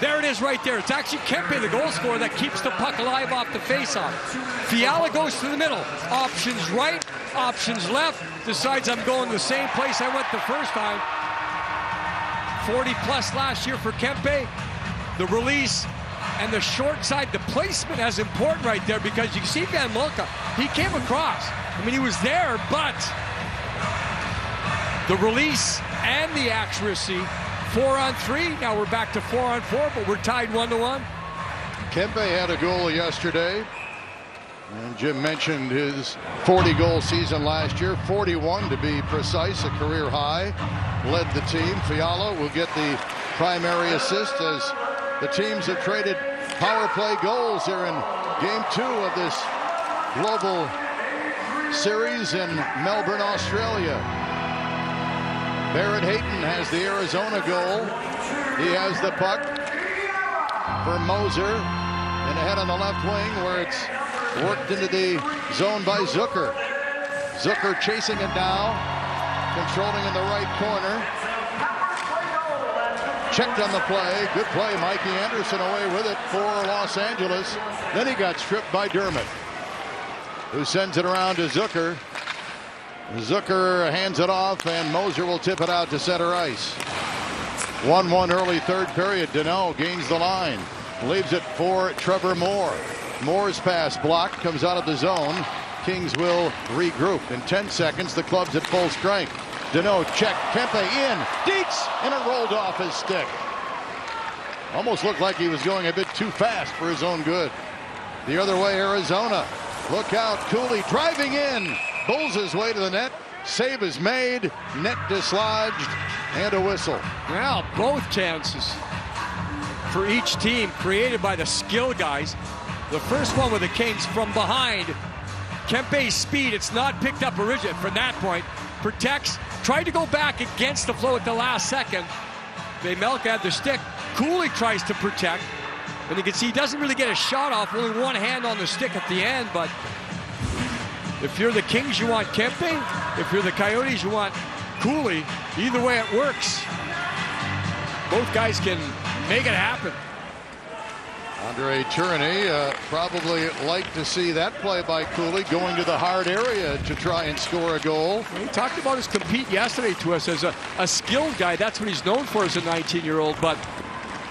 E: There it is right there. It's actually Kempe, the goal scorer, that keeps the puck alive off the face-off. Fiala goes to the middle. Options right, options left, decides I'm going the same place I went the first time. 40 plus last year for Kempe. The release and the short side, the placement is important right there, because you see Van Molka, he came across. I mean, he was there, but the release and the accuracy, 4-on-3. Now we're back to 4-on-4, but we're tied 1-1.
D: Kempe had a goal yesterday. And Jim mentioned his 40-goal season last year, 41 to be precise, a career high. Led the team. Fiala will get the primary assist as the teams have traded power play goals here in Game 2 of this global series in Melbourne, Australia. Barrett Hayton has the Arizona goal. He has the puck for Moser, and ahead on the left wing where it's worked into the zone by Zucker. Zucker chasing it now, controlling in the right corner. Checked on the play. Good play. Mikey Anderson away with it for Los Angeles. Then he got stripped by Dermott, who sends it around to Zucker. Zucker hands it off, and Moser will tip it out to center ice. 1-1 early third period. Deneau gains the line. Leaves it for Trevor Moore. Moore's pass blocked, comes out of the zone. Kings will regroup. In 10 seconds, the club's at full strength. Deneau check, Kempe in, Dietz, and it rolled off his stick. Almost looked like he was going a bit too fast for his own good. The other way, Arizona. Look out, Cooley driving in, bulls his way to the net. Save is made, net dislodged, and a whistle.
E: Well, both chances for each team created by the skill guys. The first one with the Kings from behind. Kempe's speed, it's not picked up originally from that point. Protects, tried to go back against the flow at the last second. Melka had the stick. Cooley tries to protect. And you can see he doesn't really get a shot off, only one hand on the stick at the end. But if you're the Kings, you want Kempe. If you're the Coyotes, you want Cooley. Either way, it works. Both guys can make it happen.
D: Andre Tourigny probably like to see that play by Cooley, going to the hard area to try and score a goal.
E: He talked about his compete yesterday to us as a skilled guy. That's what he's known for as a 19-year-old. But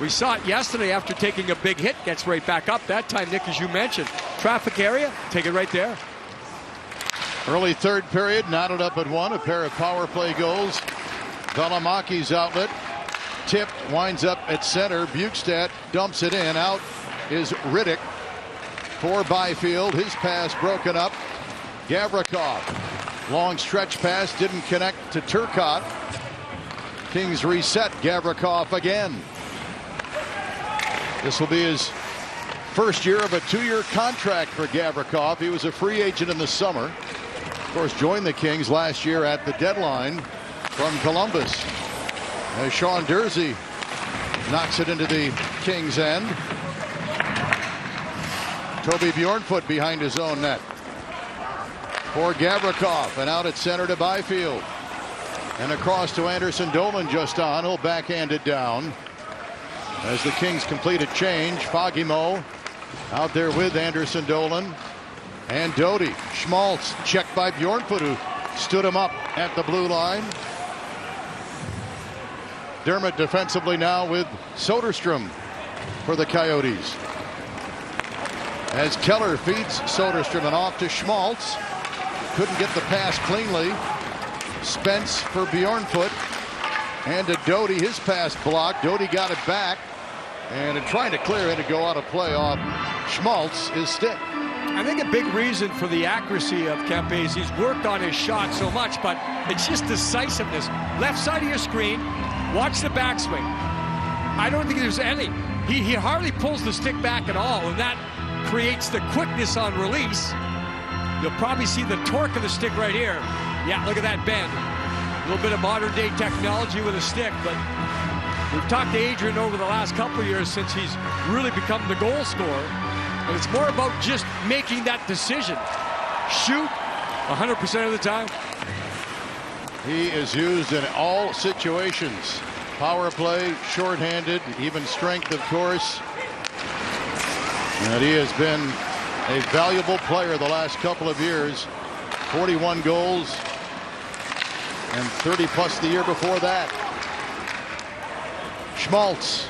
E: we saw it yesterday after taking a big hit, gets right back up. That time, Nick, as you mentioned, traffic area, take it right there.
D: Early third period, knotted up at 1, a pair of power play goals. Velamaki's outlet, tipped, winds up at center. Bukestad dumps it in. Out is Riddick for Byfield. His pass broken up. Gavrikov, long stretch pass, didn't connect to Turcotte. Kings reset. Gavrikov again. This will be his first year of a 2-year contract for Gavrikov. He was a free agent in the summer. Of course, joined the Kings last year at the deadline from Columbus. As Sean Dursey knocks it into the Kings' end. Toby Bjornfoot behind his own net for Gavrikov, and out at center to Byfield. And across to Anderson Dolan just on. He'll backhand it down. As the Kings complete a change, Fagimo out there with Anderson Dolan and Doty. Schmaltz checked by Bjornfoot, who stood him up at the blue line. Dermott defensively now with Soderstrom for the Coyotes. As Keller feeds Soderstrom and off to Schmaltz. Couldn't get the pass cleanly. Spence for Bjornfoot. And to Doty, his pass blocked. Doty got it back. And in trying to clear it to go out of play off Schmaltz, his stick.
E: I think a big reason for the accuracy of Kempe is he's worked on his shot so much, but it's just decisiveness. Left side of your screen, watch the backswing. I don't think there's any. He hardly pulls the stick back at all, and that creates the quickness on release. You'll probably see the torque of the stick right here. Yeah, look at that bend. A little bit of modern day technology with a stick, but we've talked to Adrian over the last couple of years since he's really become the goal scorer. And it's more about just making that decision. Shoot 100% of the time.
D: He is used in all situations. Power play, shorthanded, even strength, of course. And he has been a valuable player the last couple of years 41 goals and 30 plus the year before that. Schmaltz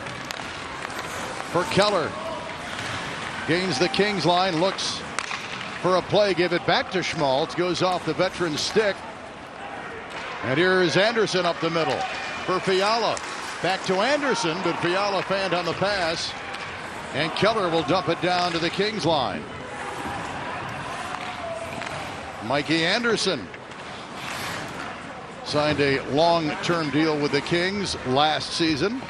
D: for Keller. Gains the Kings line, looks for a play, give it back to Schmaltz, goes off the veteran's stick. And here is Anderson up the middle for Fiala. Back to Anderson, but Fiala fanned on the pass. And Keller will dump it down to the Kings line. Mikey Anderson signed a long-term deal with the Kings last season,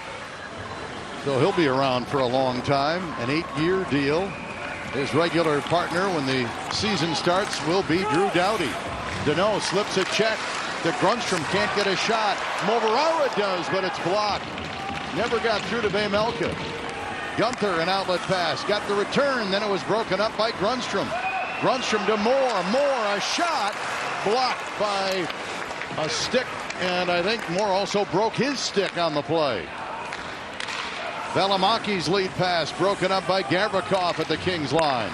D: so he'll be around for a long time. An 8-year deal. His regular partner when the season starts will be Drew Doughty. Deneau slips a check. The Grundstrom can't get a shot. Moverara does, but it's blocked. Never got through to Vejmelka. Gunther, an outlet pass, got the return, then it was broken up by Grundstrom. Grundstrom to Moore, a shot, blocked by a stick, and I think Moore also broke his stick on the play. Velimaki's lead pass broken up by Gavrikov at the Kings line.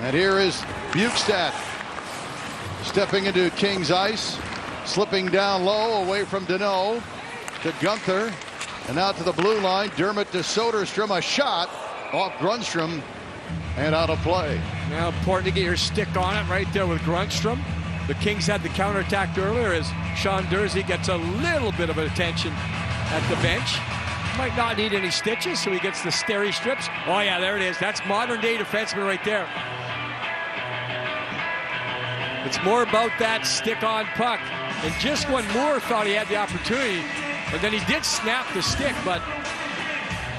D: And here is Bukestad stepping into Kings ice, slipping down low away from Deneau to Gunther, and out to the blue line. Dermott to Soderstrom, a shot off Grundstrom and out of play.
E: Now important to get your stick on it right there with Grundstrom. The Kings had the counterattack earlier as Sean Durzi gets a little bit of attention at the bench. Might not need any stitches, so he gets the steri strips. Oh yeah, there it is. That's modern day defenseman right there. It's more about that stick on puck. And just when Moore thought he had the opportunity, and then he did snap the stick, but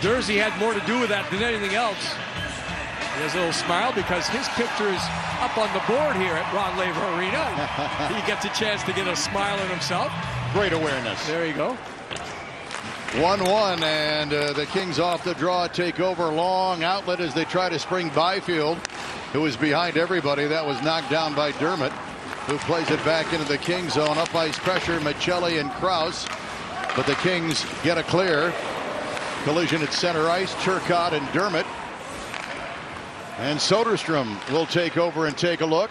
E: Durzi had more to do with that than anything else. He has a little smile because his picture is up on the board here at Rod Laver Arena. He gets a chance to get a smile in himself.
D: Great awareness.
E: There you go.
D: 1-1, and the Kings off the draw, take over. Long outlet as they try to spring Byfield, who was behind everybody. That was knocked down by Dermott, who plays it back into the Kings zone. Up ice pressure, Michelli and Krause, but the Kings get a clear. Collision at center ice, Turcotte and Dermott. And Soderstrom will take over and take a look.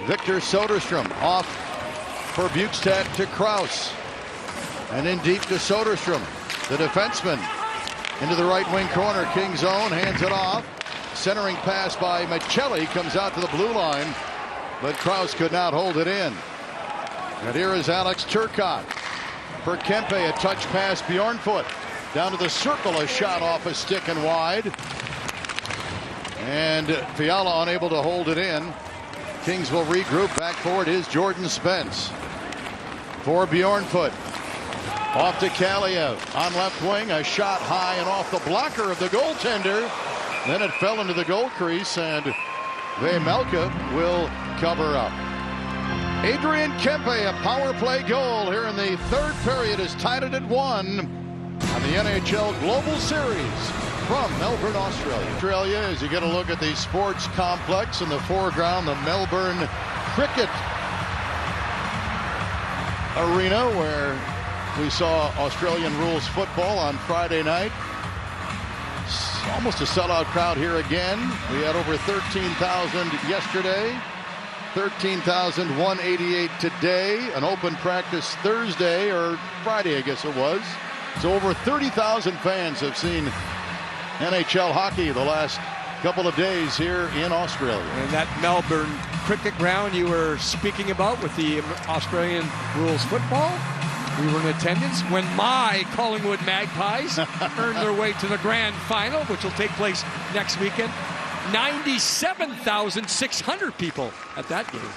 D: Victor Soderstrom off for Bukestad to Krause. And in deep to Soderstrom, the defenseman, into the right wing corner. Kings zone, hands it off. Centering pass by Michelli comes out to the blue line, but Krause could not hold it in. And here is Alex Turcotte for Kempe, a touch pass Bjornfoot down to the circle, a shot off a stick and wide. And Fiala unable to hold it in. Kings will regroup. Back forward is Jordan Spence for Bjornfoot. Off to Kaliev on left wing, a shot high and off the blocker of the goaltender. Then it fell into the goal crease, and Vejmelka will cover up. Adrian Kempe, a power play goal here in the third period, has tied it at 1 on the NHL Global Series from Melbourne, Australia. As you get a look at the sports complex in the foreground, the Melbourne Cricket Arena, where we saw Australian rules football on Friday night. Almost a sellout crowd here again. We had over 13,000 yesterday, 13,188 today, an open practice Thursday or Friday, I guess it was. So over 30,000 fans have seen NHL hockey the last couple of days here in Australia.
E: And that Melbourne cricket ground you were speaking about with the Australian rules football, we were in attendance when my Collingwood Magpies earned their way to the grand final, which will take place next weekend. 97,600 people at that game.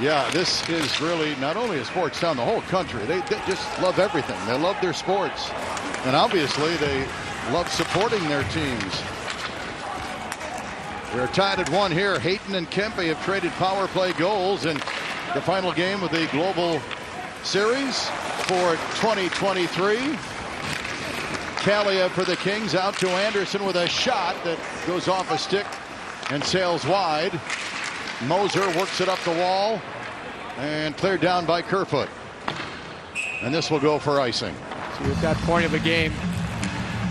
D: Yeah, this is really not only a sports town, the whole country. They just love everything. They love their sports. And obviously they love supporting their teams. They're tied at 1 here. Hayton and Kempe have traded power play goals in the final game of the Global Series for 2023. Kaliev for the Kings, out to Anderson with a shot that goes off a stick and sails wide. Moser works it up the wall and cleared down by Kerfoot. And this will go for icing.
E: So at that point of the game,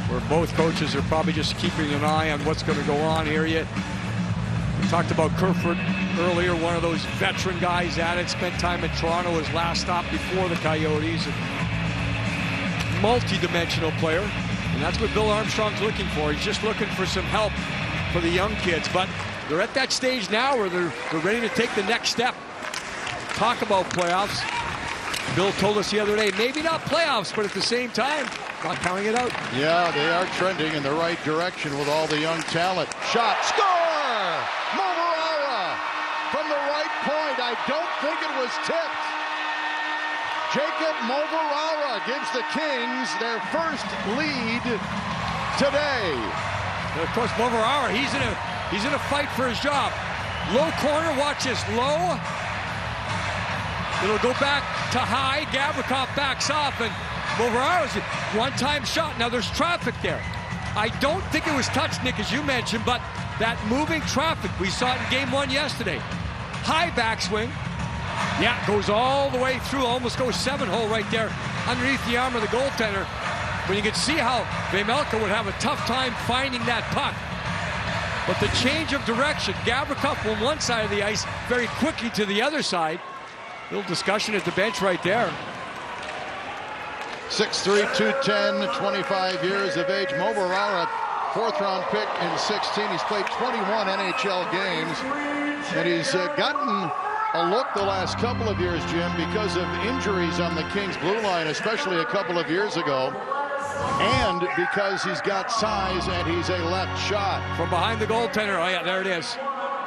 E: where both coaches are probably just keeping an eye on what's going to go on here. We talked about Kerfoot earlier, one of those veteran guys at it, spent time in Toronto, his last stop before the Coyotes. Multi-dimensional player, and that's what Bill Armstrong's looking for. He's just looking for some help for the young kids, but they're at that stage now where they're ready to take the next step. Talk about playoffs. Bill told us the other day, maybe not playoffs, but at the same time, not counting it out.
D: Yeah, they are trending in the right direction with all the young talent. Shot, score! Moverara from the right point. I don't think it was tipped. Jacob Moverara gives the Kings their first lead today.
E: And of course, Moverara, he's in a fight for his job. Low corner, watch this, low. It'll go back to high. Gavrikov backs off, and Moverara's one-time shot. Now there's traffic there. I don't think it was touched, Nick, as you mentioned, but that moving traffic, we saw it in game 1 yesterday. High backswing. Yeah, goes all the way through, almost goes 7-hole right there underneath the arm of the goaltender. But you can see how Vejmelka would have a tough time finding that puck. But the change of direction, Gavrikov from one side of the ice very quickly to the other side. Little discussion at the bench right there.
D: 6'3", 210, 25 years of age. Moverara, 4th-round pick in 16. He's played 21 NHL games, and he's gotten a look the last couple of years, Jim, because of injuries on the Kings blue line, especially a couple of years ago, and because he's got size and he's a left shot.
E: From behind the goaltender, oh yeah, there it is.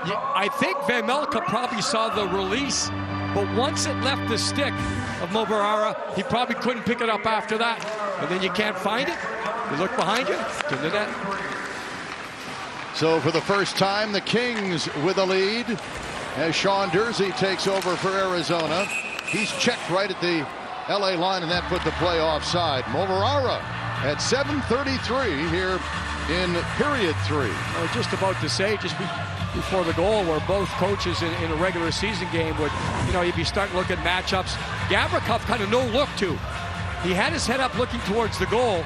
E: Yeah, I think Vejmelka probably saw the release, but once it left the stick of Moverara, he probably couldn't pick it up after that. And then you can't find it. You look behind you, to the net.
D: So for the first time, the Kings with a lead as Sean Durzi takes over for Arizona. He's checked right at the LA line, and that put the play offside. Moverara at 7:33 here in period 3.
E: I was just about to say, just before the goal, where both coaches in a regular season game would, you'd be starting to look at matchups. Gavrikov kind of no look to. He had his head up looking towards the goal.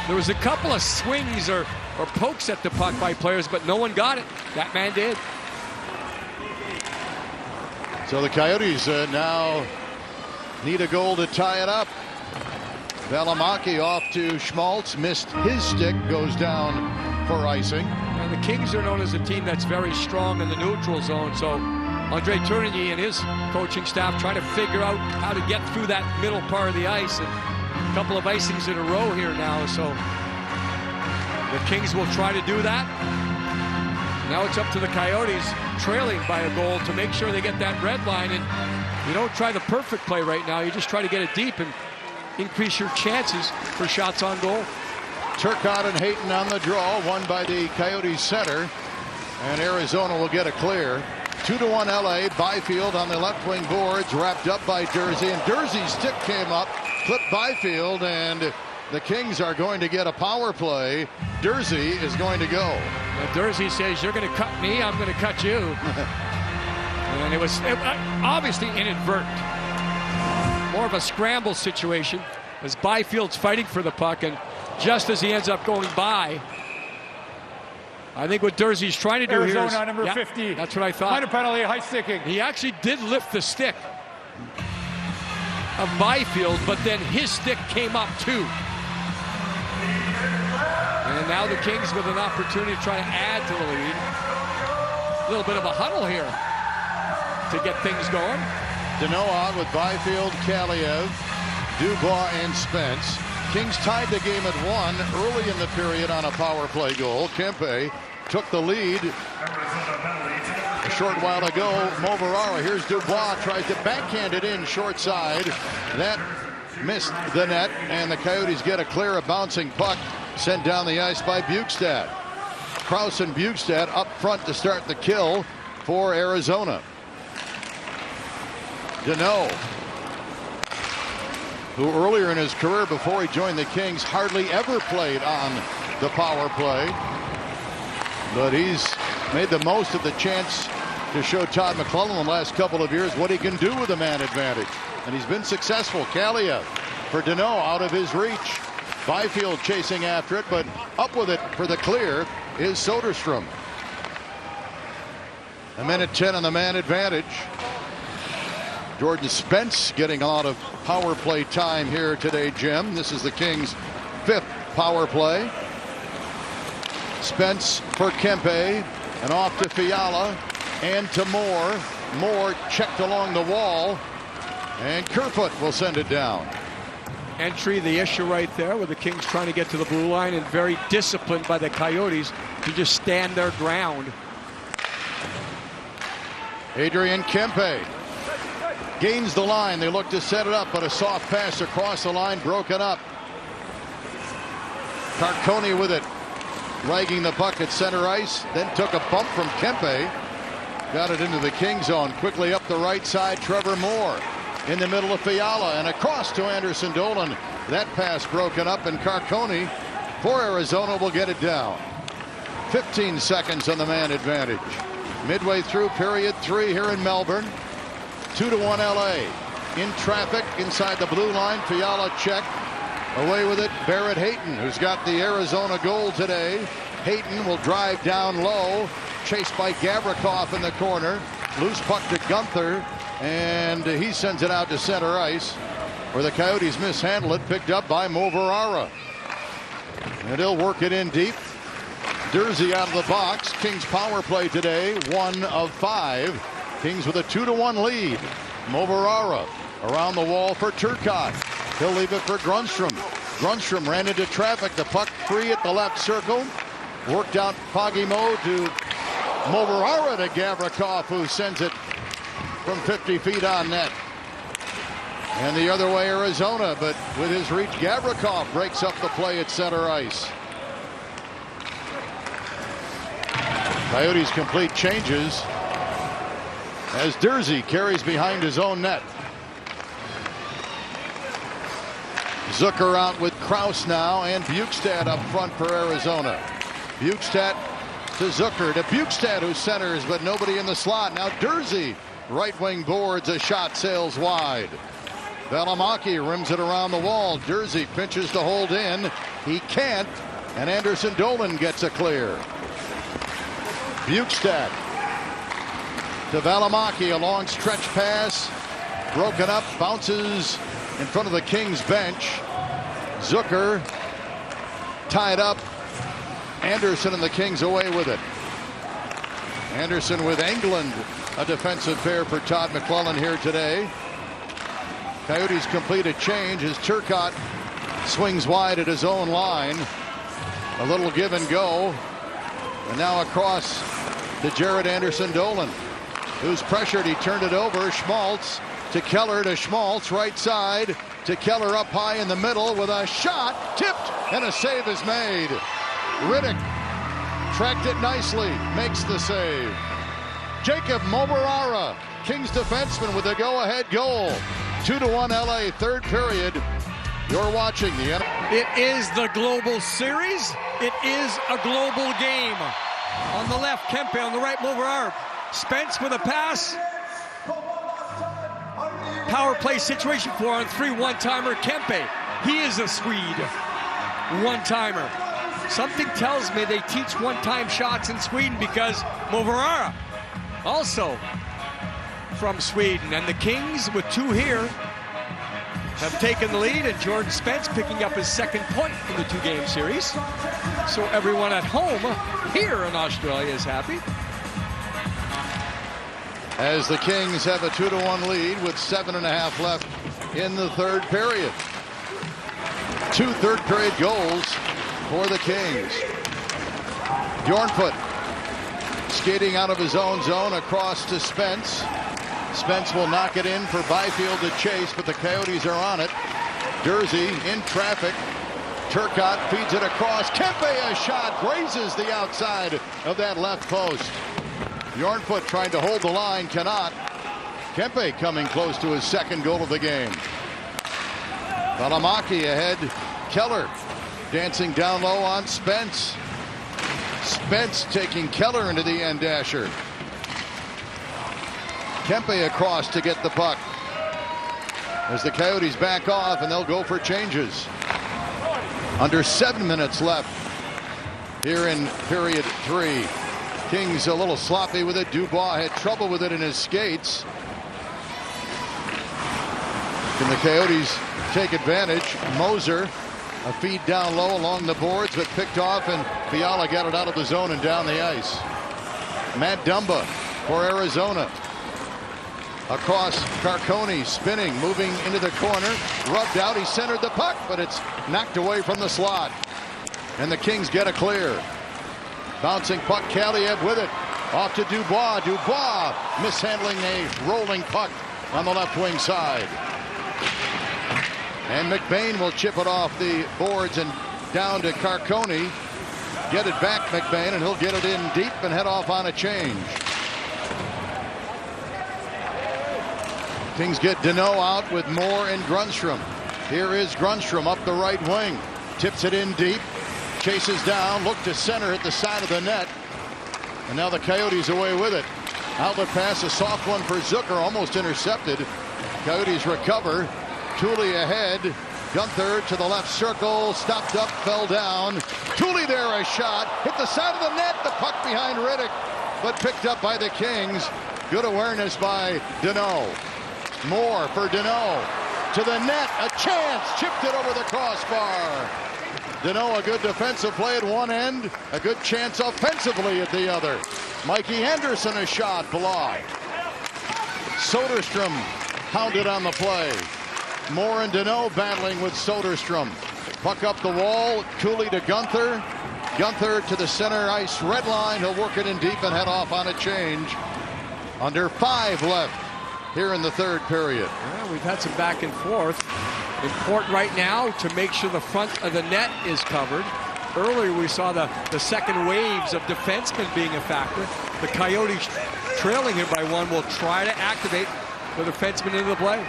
E: There was a couple of swings or pokes at the puck by players, but no one got it. That man did.
D: So the Coyotes now need a goal to tie it up. Valimaki off to Schmaltz, missed his stick, goes down for icing.
E: And the Kings are known as a team that's very strong in the neutral zone, so Andre Tourigny and his coaching staff trying to figure out how to get through that middle part of the ice. And a couple of icings in a row here now, so the Kings will try to do that. Now it's up to the Coyotes, trailing by a goal, to make sure they get that red line. And you don't try the perfect play right now. You just try to get it deep and increase your chances for shots on goal.
D: Turcotte and Hayton on the draw, won by the Coyotes center, and Arizona will get a clear. 2-1 LA. Byfield on the left wing boards, wrapped up by Durzi, and Durzi's stick came up, clipped Byfield, and the Kings are going to get a power play. Durzi is going to go.
E: Well, Durzi says, you're going to cut me, I'm going to cut you. And it was obviously inadvertent. More of a scramble situation as Byfield's fighting for the puck, and just as he ends up going by, I think what Durzi's trying to do
K: Arizona,
E: here is...
K: number 50.
E: That's what I thought.
K: Minor penalty, high sticking.
E: He actually did lift the stick of Byfield, but then his stick came up too. And now the Kings with an opportunity to try to add to the lead. A little bit of a huddle here to get things going.
D: Deneau out with Byfield, Kaliev, Dubois, and Spence. Kings tied the game at 1 early in the period on a power play goal. Kempe took the lead a short while ago. Moverara, here's Dubois, tries to backhand it in short side. That missed the net, and the Coyotes get a clear, a bouncing puck sent down the ice by Bukestad. Krause and Bukestad up front to start the kill for Arizona. Deneau, who earlier in his career before he joined the Kings hardly ever played on the power play, but he's made the most of the chance to show Todd McClellan the last couple of years what he can do with a man advantage, and he's been successful. Kaliev for Deneau, out of his reach. Byfield chasing after it, but up with it for the clear is Soderstrom. A minute 10 on the man advantage. Jordan Spence getting a lot of power play time here today, Jim. This is the Kings' 5th power play. Spence for Kempe, and off to Fiala and to Moore. Moore checked along the wall, and Kerfoot will send it down.
E: Entry, the issue right there, with the Kings trying to get to the blue line, and very disciplined by the Coyotes to just stand their ground.
D: Adrian Kempe gains the line. They look to set it up, but a soft pass across the line broken up. Carcone with it, dragging the puck at center ice, then took a bump from Kempe. Got it into the King zone. Quickly up the right side, Trevor Moore in the middle of Fiala, and across to Anderson Dolan. That pass broken up, and Carcone for Arizona will get it down. 15 seconds on the man advantage. Midway through period 3 here in Melbourne. 2-1 LA. In traffic inside the blue line. Fiala check. Away with it, Barrett Hayton, who's got the Arizona goal today. Hayton will drive down low. Chased by Gavrikov in the corner. Loose puck to Gunther, and he sends it out to center ice, where the Coyotes mishandle it. Picked up by Moverara. And he'll work it in deep. Dursey out of the box. Kings power play today, 1 of 5. Kings with a 2-1 lead. Moverara around the wall for Turcotte. He'll leave it for Grundstrom. Grundstrom ran into traffic. The puck free at the left circle. Worked out Foggy Mo to Moverara to Gavrikov, who sends it from 50 feet on net. And the other way, Arizona, but with his reach, Gavrikov breaks up the play at center ice. Coyotes complete changes as Dursey carries behind his own net. Zucker out with Kraus now, and Bukestad up front for Arizona. Bukestad to Zucker to Bukestad, who centers, but nobody in the slot. Now Dursey, right wing boards, a shot sails wide. Valimaki rims it around the wall. Dursey pinches to hold in. He can't, and Anderson Dolan gets a clear. Bukestad to Valimaki, a long stretch pass, broken up, bounces in front of the Kings bench. Zucker tied up. Anderson and the Kings away with it. Anderson with England, a defensive pair for Todd McClellan here today. Coyotes complete a change as Turcotte swings wide at his own line. A little give and go. And now across to Jared Anderson Dolan, who's pressured. He turned it over. Schmaltz to Keller to Schmaltz, right side to Keller up high in the middle with a shot, tipped, and a save is made. Riddick tracked it nicely, makes the save. Jacob Moverara, Kings defenseman, with a go-ahead goal. 2-1 LA, third period. You're watching the
E: It is the global series. It is a global game. On the left, Kempe. On the right, Moverara. Spence with a pass. Power play situation 4-on-3, one-timer Kempe. He is a Swede. One-timer. Something tells me they teach one-time shots in Sweden, because Moverara also from Sweden. And the Kings, with 2 here, have taken the lead, and Jordan Spence picking up his 2nd point in the 2-game series. So everyone at home here in Australia is happy.
D: As the Kings have a 2-1 lead with 7.5 left in the third period. 2 third-period goals for the Kings. Bjornfoot skating out of his own zone across to Spence. Spence will knock it in for Byfield to chase, but the Coyotes are on it. Dursey in traffic. Turcotte feeds it across. Kempe, a shot, grazes the outside of that left post. Bjornfoot trying to hold the line, cannot. Kempe coming close to his 2nd goal of the game. Valimaki ahead. Keller dancing down low on Spence. Spence taking Keller into the end dasher. Kempe across to get the puck. As the Coyotes back off, and they'll go for changes. Under 7 minutes left here in period 3. Kings a little sloppy with it. Dubois had trouble with it in his skates. Can the Coyotes take advantage? Moser, a feed down low along the boards, but picked off, and Fiala got it out of the zone and down the ice. Matt Dumba for Arizona. Across Carcone, spinning, moving into the corner, rubbed out. He centered the puck, but it's knocked away from the slot. And the Kings get a clear. Bouncing puck, Kaliev with it. Off to Dubois. Dubois mishandling a rolling puck on the left wing side. And McBain will chip it off the boards and down to Carcone. Get it back, McBain, and he'll get it in deep and head off on a change. Kings get Deneau out with Moore and Grundstrom. Here is Grundstrom up the right wing. Tips it in deep. Chases down. Look to center at the side of the net. And now the Coyotes away with it. Outlet pass, a soft one for Zucker. Almost intercepted. Coyotes recover. Tooley ahead. Gunther to the left circle. Stopped up, fell down. Tooley there, a shot. Hit the side of the net. The puck behind Riddick. But picked up by the Kings. Good awareness by Deneau. Moore for Deneau. To the net. A chance. Chipped it over the crossbar. Deneau, a good defensive play at one end. A good chance offensively at the other. Mikey Henderson, a shot blocked. Soderstrom hounded on the play. Moore and Deneau battling with Soderstrom. Puck up the wall. Cooley to Gunther. Gunther to the center ice red line. He'll work it in deep and head off on a change. Under 5 left here in the third period.
E: Yeah, we've had some back and forth. Important right now to make sure the front of the net is covered. Earlier we saw the second waves of defensemen being a factor. The Coyotes trailing here by 1 will try to activate the defenseman into the play.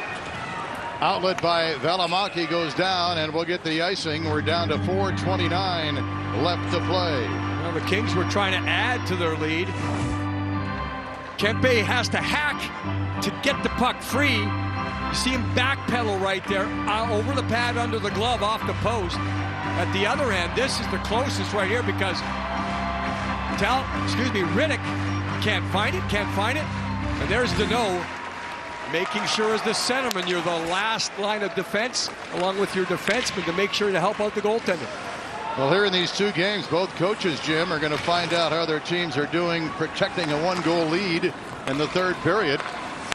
D: Outlet by Valimaki goes down, and we'll get the icing. We're down to 4:29 left to play.
E: Well, the Kings were trying to add to their lead. Kempe has to hack to get the puck free. You see him backpedal right there over the pad under the glove off the post. At the other end, this is the closest right here because Riddick can't find it. And there's Deneau making sure as the centerman you're the last line of defense along with your defenseman to make sure to help out the goaltender.
D: Well, here in these 2 games, both coaches, Jim, are going to find out how their teams are doing protecting a 1-goal lead in the third period.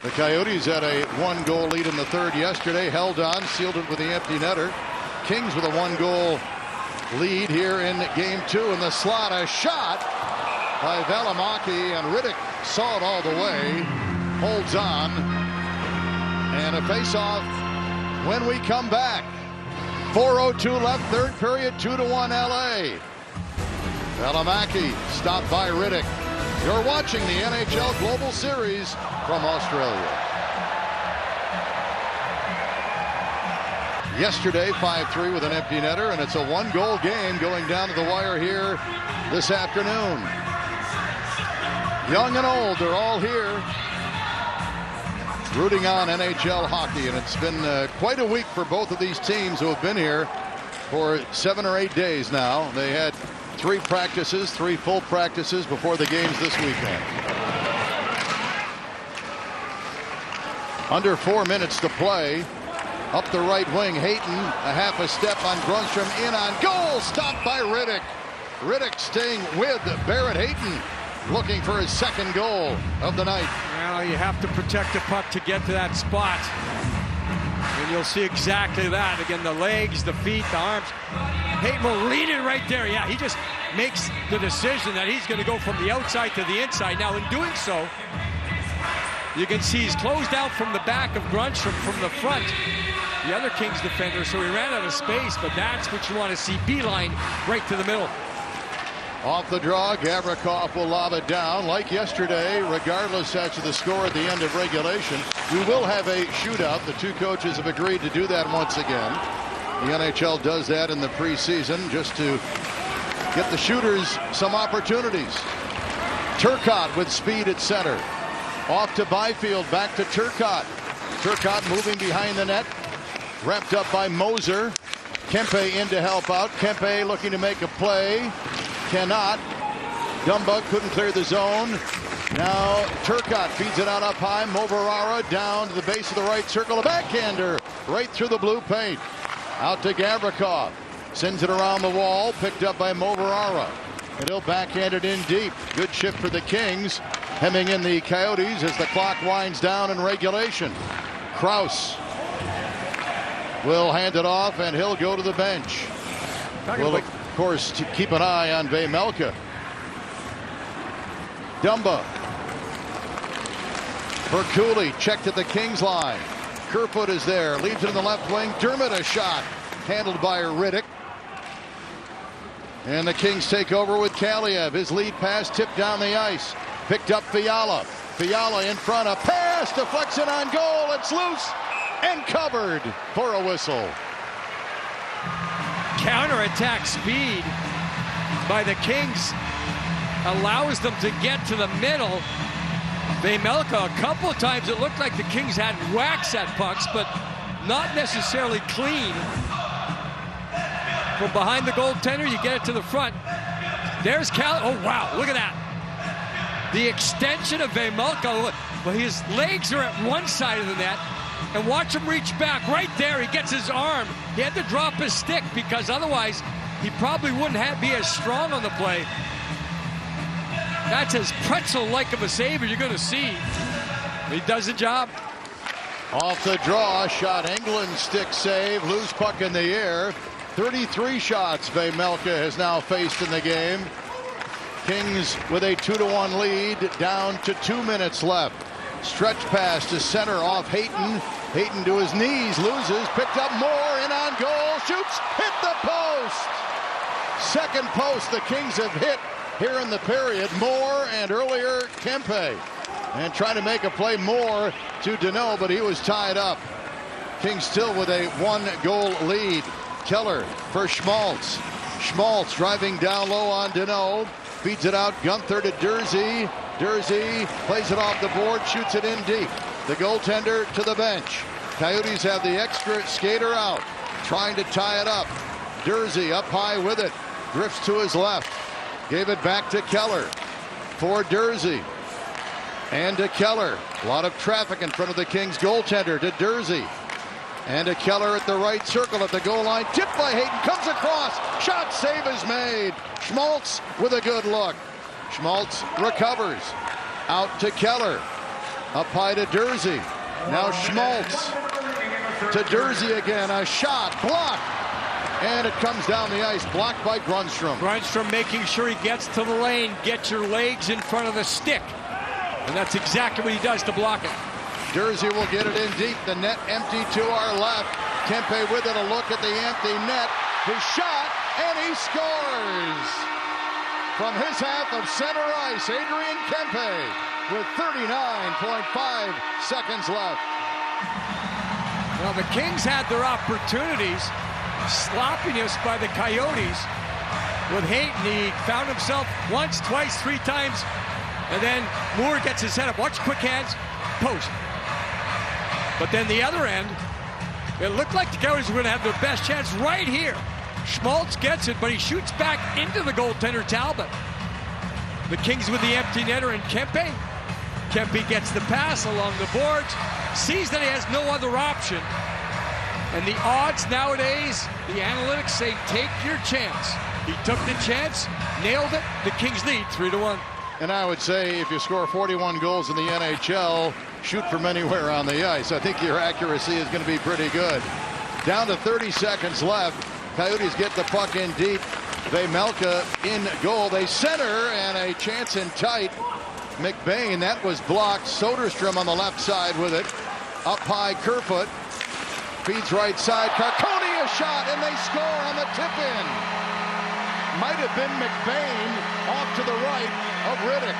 D: The Coyotes had a 1-goal lead in the third yesterday, held on, sealed it with the empty netter. Kings with a 1-goal lead here in game 2 in the slot. A shot by Valimaki, and Riddick saw it all the way. Holds on. And a face-off when we come back. 4:02 left, third period, 2-1 LA. Valimaki stopped by Riddick. You're watching the NHL Global Series from Australia. Yesterday, 5-3 with an empty netter, and it's a 1-goal game going down to the wire here this afternoon. Young and old, they're all here rooting on NHL hockey, and it's been quite a week for both of these teams who have been here for 7 or 8 days now. They had 3 practices, 3 full practices before the games this weekend. Under 4 minutes to play. Up the right wing, Hayton, a half a step on Grundstrom, in on goal, stopped by Riddick. Riddick staying with Barrett Hayton, looking for his 2nd goal of the night.
E: Well, you have to protect the puck to get to that spot. And you'll see exactly that. Again, the legs, the feet, the arms. Hayton will lead it right there. Yeah, he just makes the decision that he's going to go from the outside to the inside. Now, in doing so, you can see he's closed out from the back of Grundstrom from the front. The other Kings defender, so he ran out of space, but that's what you want to see. Beeline right to the middle.
D: Off the draw, Gavrikov will lob it down. Like yesterday, regardless as to the score at the end of regulation, we will have a shootout. The 2 coaches have agreed to do that once again. The NHL does that in the preseason just to get the shooters some opportunities. Turcotte with speed at center. Off to Byfield, back to Turcotte. Turcotte moving behind the net. Wrapped up by Moser. Kempe in to help out. Kempe looking to make a play. Cannot. Dumba couldn't clear the zone. Now Turcotte feeds it out up high. Moverara down to the base of the right circle. A backhander right through the blue paint. Out to Gavrikov. Sends it around the wall. Picked up by Moverara. And he'll backhand it in deep. Good shift for the Kings. Hemming in the Coyotes as the clock winds down in regulation. Krause will hand it off, and he'll go to the bench. We'll, of course, keep an eye on Vejmelka. Dumba. For Cooley, checked at the Kings line. Kerfoot is there, leaves it in the left wing. Dermott a shot, handled by Riddick. And the Kings take over with Kaliev. His lead pass tipped down the ice. Picked up Fiala. Fiala in front, a pass, deflection on goal. It's loose and covered for a whistle.
E: Counterattack speed by the Kings allows them to get to the middle. Vejmelka, a couple of times it looked like the Kings had whacks at pucks, but not necessarily clean. From behind the goaltender, you get it to the front. There's Cal. Oh, wow, look at that. The extension of Vejmelka. Well, his legs are at one side of the net. And watch him reach back right there. He gets his arm. He had to drop his stick because otherwise he probably wouldn't be as strong on the play. That's as pretzel-like of a save as you're going to see. He does the job.
D: Off the draw, shot Engelland's stick save. Loose puck in the air. 33 shots Vejmelka has now faced in the game. Kings with a 2-1 lead, down to 2 minutes left. Stretch pass to center off Hayton. Hayton to his knees, loses, picked up Moore, in on goal, shoots, hit the post. Second post the Kings have hit here in the period. Moore and earlier Kempe. And trying to make a play more to Deneau, but he was tied up. Kings still with a 1-goal lead. Keller for Schmaltz. Schmaltz driving down low on Deneau. Feeds it out, Gunther to Dursey. Dursey plays it off the board, shoots it in deep. The goaltender to the bench. Coyotes have the extra skater out, trying to tie it up. Dursey up high with it, drifts to his left. Gave it back to Keller for Dursey. And to Keller. A lot of traffic in front of the Kings goaltender to Dursey. And to Keller at the right circle at the goal line. Tipped by Hayton, comes across. Shot save is made. Schmaltz with a good look. Schmaltz recovers. Out to Keller. Up high to Dursey. Now Schmaltz to Dursey again. A shot blocked. And it comes down the ice, blocked by Grundstrom.
E: Grundstrom making sure he gets to the lane. Get your legs in front of the stick. And that's exactly what he does to block it.
D: Dursey will get it in deep. The net empty to our left. Kempe with it. A look at the empty net. His shot, and he scores. From his half of center ice, Adrian Kempe with 39.5 seconds left.
E: Well, the Kings had their opportunities. Sloppiness by the Coyotes. With Hayton, he found himself once, twice, 3 times. And then Moore gets his head up. Watch quick hands. Post. But then the other end, it looked like the Coyotes were going to have their best chance right here. Schmaltz gets it, but he shoots back into the goaltender, Talbot. The Kings with the empty netter and Kempe. Kempe gets the pass along the boards, sees that he has no other option. And the odds nowadays, the analytics say take your chance. He took the chance, nailed it. The Kings lead 3-1.
D: And I would say if you score 41 goals in the NHL, shoot from anywhere on the ice. I think your accuracy is going to be pretty good. Down to 30 seconds left. Coyotes get the puck in deep. Vejmelka in goal. They center, and a chance in tight. McBain, that was blocked. Soderstrom on the left side with it. Up high, Kerfoot. Feeds right side. Carcone a shot, and they score on the tip-in. Might have been McBain off to the right of Riddick.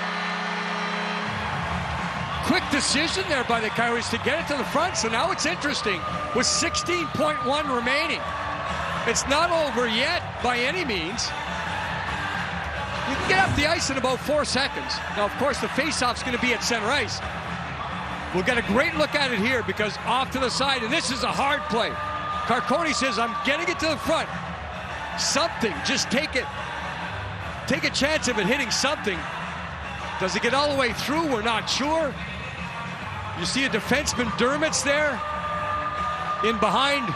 E: Quick decision there by the Coyotes to get it to the front, so now it's interesting with 16.1 remaining. It's not over yet by any means. You can get up the ice in about 4 seconds. Now, of course, the faceoff's going to be at center ice. We'll get a great look at it here because off to the side, and this is a hard play. Carcone says, I'm getting it to the front. Something, just take it. Take a chance of it hitting something. Does it get all the way through? We're not sure. You see a defenseman, Dermott's there. In behind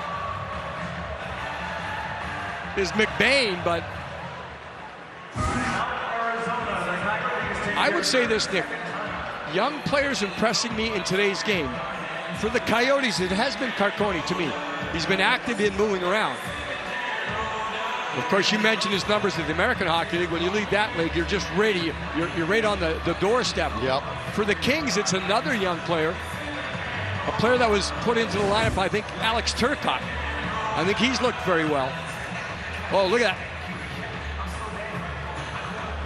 E: is McBain, but I would say this, Nick. Young players impressing me in today's game. For the Coyotes, it has been Carcone to me. He's been active in moving around. Of course, you mentioned his numbers in the American Hockey League. When you lead that league, you're just ready. You're right on the doorstep.
D: Yep.
E: For the Kings, it's another young player. A player that was put into the lineup, I think, Alex Turcotte. I think he's looked very well. Oh, look at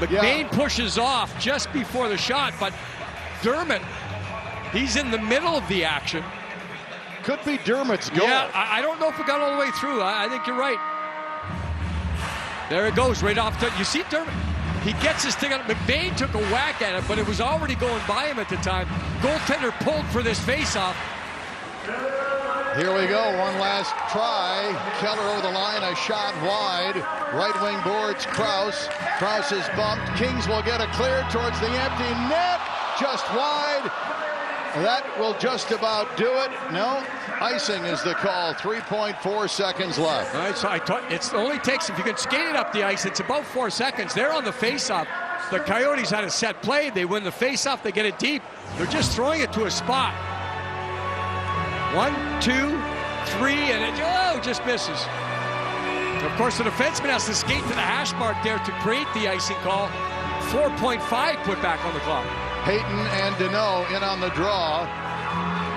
E: that. McBain pushes off just before the shot, but Dermott, he's in the middle of the action.
D: Could be Dermott's goal.
E: Yeah, I don't know if it got all the way through. I think you're right. There it goes, right off. You see Dermott? He gets his thing on. McBain took a whack at it, but it was already going by him at the time. Goaltender pulled for this faceoff.
D: Here we go, one last try. Keller over the line, a shot wide. Right wing boards Krause. Krause is bumped. Kings will get a clear towards the empty net. Just wide. That will just about do it. No, icing is the call. 3.4 seconds left.
E: All right, so it only takes, if you can skate it up the ice, it's about 4 seconds. They're on the faceoff. The Coyotes had a set play. They win the faceoff. They get it deep. They're just throwing it to a spot. 1, 2, 3, and it just misses. Of course, the defenseman has to skate to the hash mark there to create the icing call. 4.5 put back on the clock.
D: Hayton and Deneau in on the draw.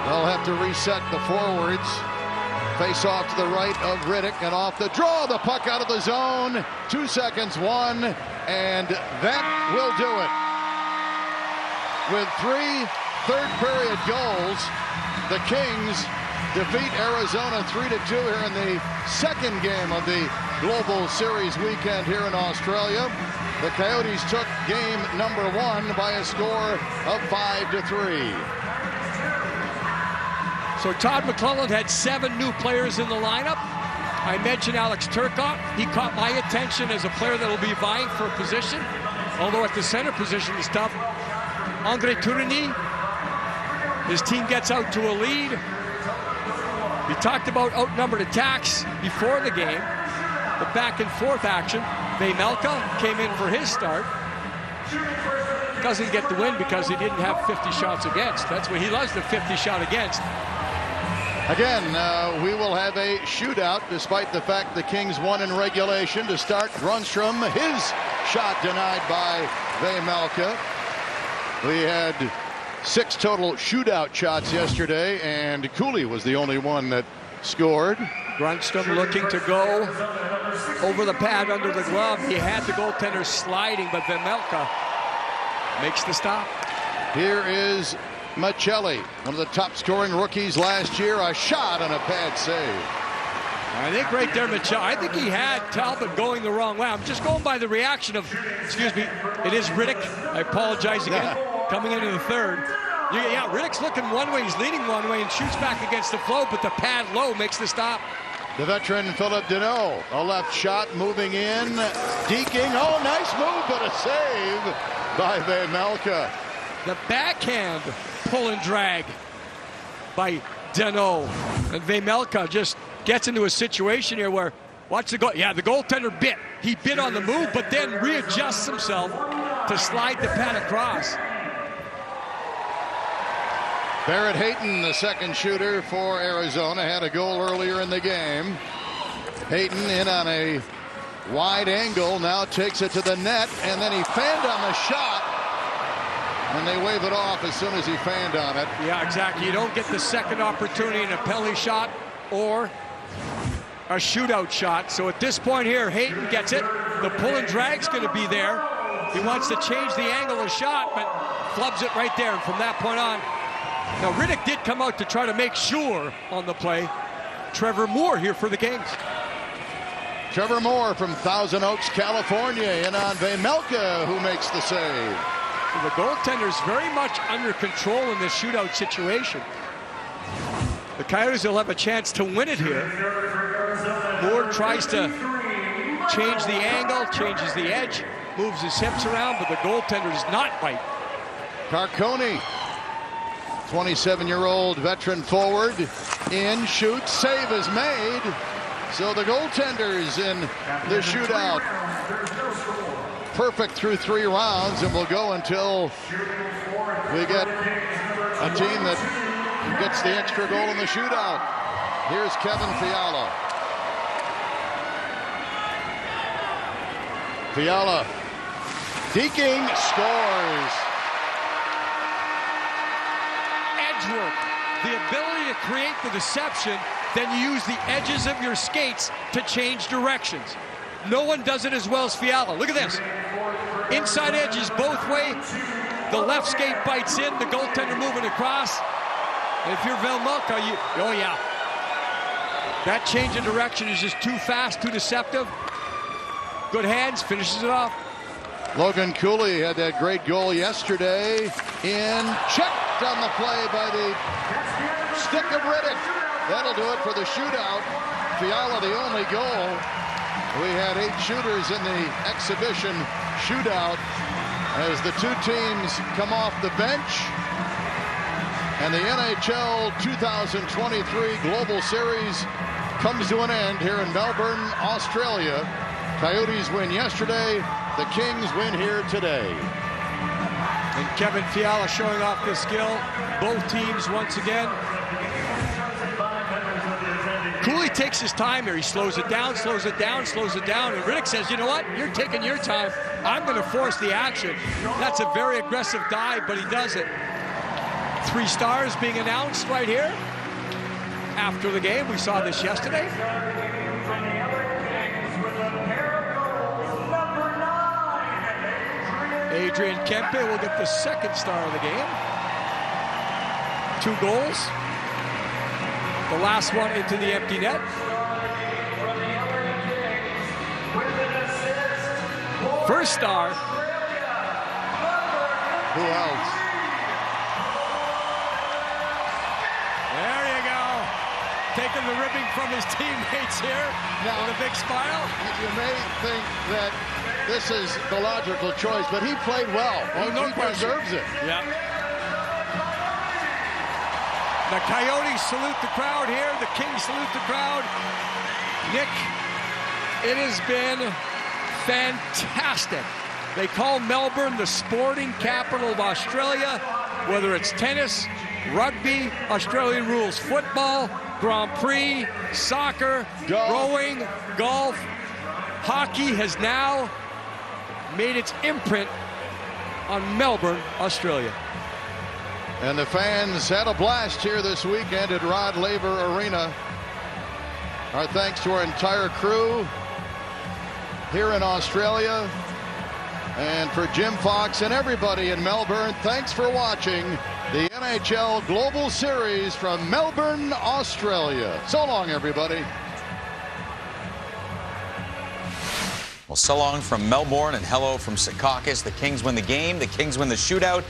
D: They'll have to reset the forwards. Face off to the right of Riddick, and off the draw, the puck out of the zone. 2 seconds, 1, and that will do it. With 3 third-period goals, the Kings defeat Arizona 3-2 here in the second game of the Global Series weekend here in Australia. The Coyotes took game number 1 by a score of 5-3.
E: So Todd McClelland had 7 new players in the lineup. I mentioned Alex Turcotte. He caught my attention as a player that will be vying for a position, although at the center position is tough. Andre Tourigny, his team gets out to a lead. We talked about outnumbered attacks before the game, the back and forth action. Vejmelka came in for his start. Doesn't get the win because he didn't have 50 shots against. That's what he loves, the 50 shot against.
D: Again, we will have a shootout despite the fact the Kings won in regulation. To start, Grundstrom, his shot denied by Vejmelka. We had 6 total shootout shots yesterday, and Cooley was the only one that scored.
E: Grundstrom looking to go over the pad under the glove. He had the goaltender sliding, but Vejmelka makes the stop.
D: Here is Maccelli, one of the top scoring rookies last year. A shot and a pad save.
E: I think right there, Maccelli, I think he had Talbot going the wrong way. I'm just going by the reaction of, excuse me, it is Riddick. I apologize again. Coming into the third. Yeah, Riddick's looking one way, he's leading one way and shoots back against the flow, but the pad low makes the stop.
D: The veteran Philip Deneau, a left shot moving in, deking. Oh, nice move, but a save by Vejmelka.
E: The backhand pull and drag by Deneau. And Vejmelka just gets into a situation here where, watch the goal. Yeah, the goaltender bit. He bit on the move, but then readjusts himself to slide the pad across.
D: Barrett Hayton, the second shooter for Arizona, had a goal earlier in the game. Hayton in on a wide angle, now takes it to the net, and then he fanned on the shot. And they wave it off as soon as he fanned on it.
E: Yeah, exactly. You don't get the second opportunity in a penalty shot or a shootout shot. So at this point here, Hayton gets it. The pull and drag's going to be there. He wants to change the angle of the shot, but flubs it right there. And from that point on, now Riddick did come out to try to make sure on the play. Trevor Moore here for the Kings.
D: Trevor Moore from Thousand Oaks, California, in on Vejmelka, who makes the save.
E: So the goaltender's very much under control in this shootout situation. The Coyotes will have a chance to win it here. Moore tries to change the angle, changes the edge, moves his hips around, but the goaltender does not bite.
D: Carcone, 27-year-old veteran forward, in, shoots, save is made. So the goaltender's in the shootout. Perfect through 3 rounds, and will go until we get a team that gets the extra goal in the shootout. Here's Kevin Fiala. Fiala, deking, scores.
E: Edge work, the ability to create the deception, then you use the edges of your skates to change directions. No one does it as well as Fiala. Look at this. Inside edges both ways. The left skate bites in, the goaltender moving across. And if you're Velmuka, oh yeah. That change in direction is just too fast, too deceptive. Good hands, finishes it off.
D: Logan Cooley had that great goal yesterday. In, checked on the play by the stick of Riddick. That'll do it for the shootout. Fiala the only goal. We had 8 shooters in the exhibition shootout as the 2 teams come off the bench. And the NHL 2023 Global Series comes to an end here in Melbourne, Australia. Coyotes win yesterday. The Kings win here today.
E: And Kevin Fiala showing off his skill. Both teams once again. Cooley takes his time here. He slows it down, slows it down, slows it down. And Riddick says, you know what? You're taking your time. I'm going to force the action. That's a very aggressive dive, but he does it. 3 stars being announced right here. After the game, we saw this yesterday. Adrian Kempe will get the 2nd star of the game. 2 goals. The last one into the empty net. First star.
D: Who else?
E: There you go. Taking the ribbing from his teammates here. Now, with a big smile.
D: You may think that this is the logical choice, but he played well.
E: Oh, no
D: he
E: question.
D: deserves it.
E: Yeah. The Coyotes salute the crowd here. The Kings salute the crowd. Nick, it has been fantastic. They call Melbourne the sporting capital of Australia, whether it's tennis, rugby, Australian rules football, Grand Prix, soccer, rowing, golf. Hockey has now made its imprint on Melbourne, Australia.
D: And the fans had a blast here this weekend at Rod Laver Arena. Our thanks to our entire crew here in Australia. And for Jim Fox and everybody in Melbourne, thanks for watching the NHL Global Series from Melbourne, Australia. So long, everybody.
H: Well, so long from Melbourne and hello from Secaucus. The Kings win the game. The Kings win the shootout.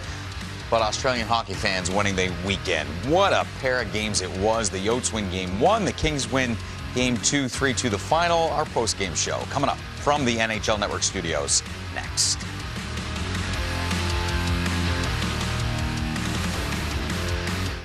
H: But Australian hockey fans winning the weekend. What a pair of games it was. The Yotes win Game 1. The Kings win Game 2, 3-2 the final. Our post-game show coming up from the NHL Network studios next.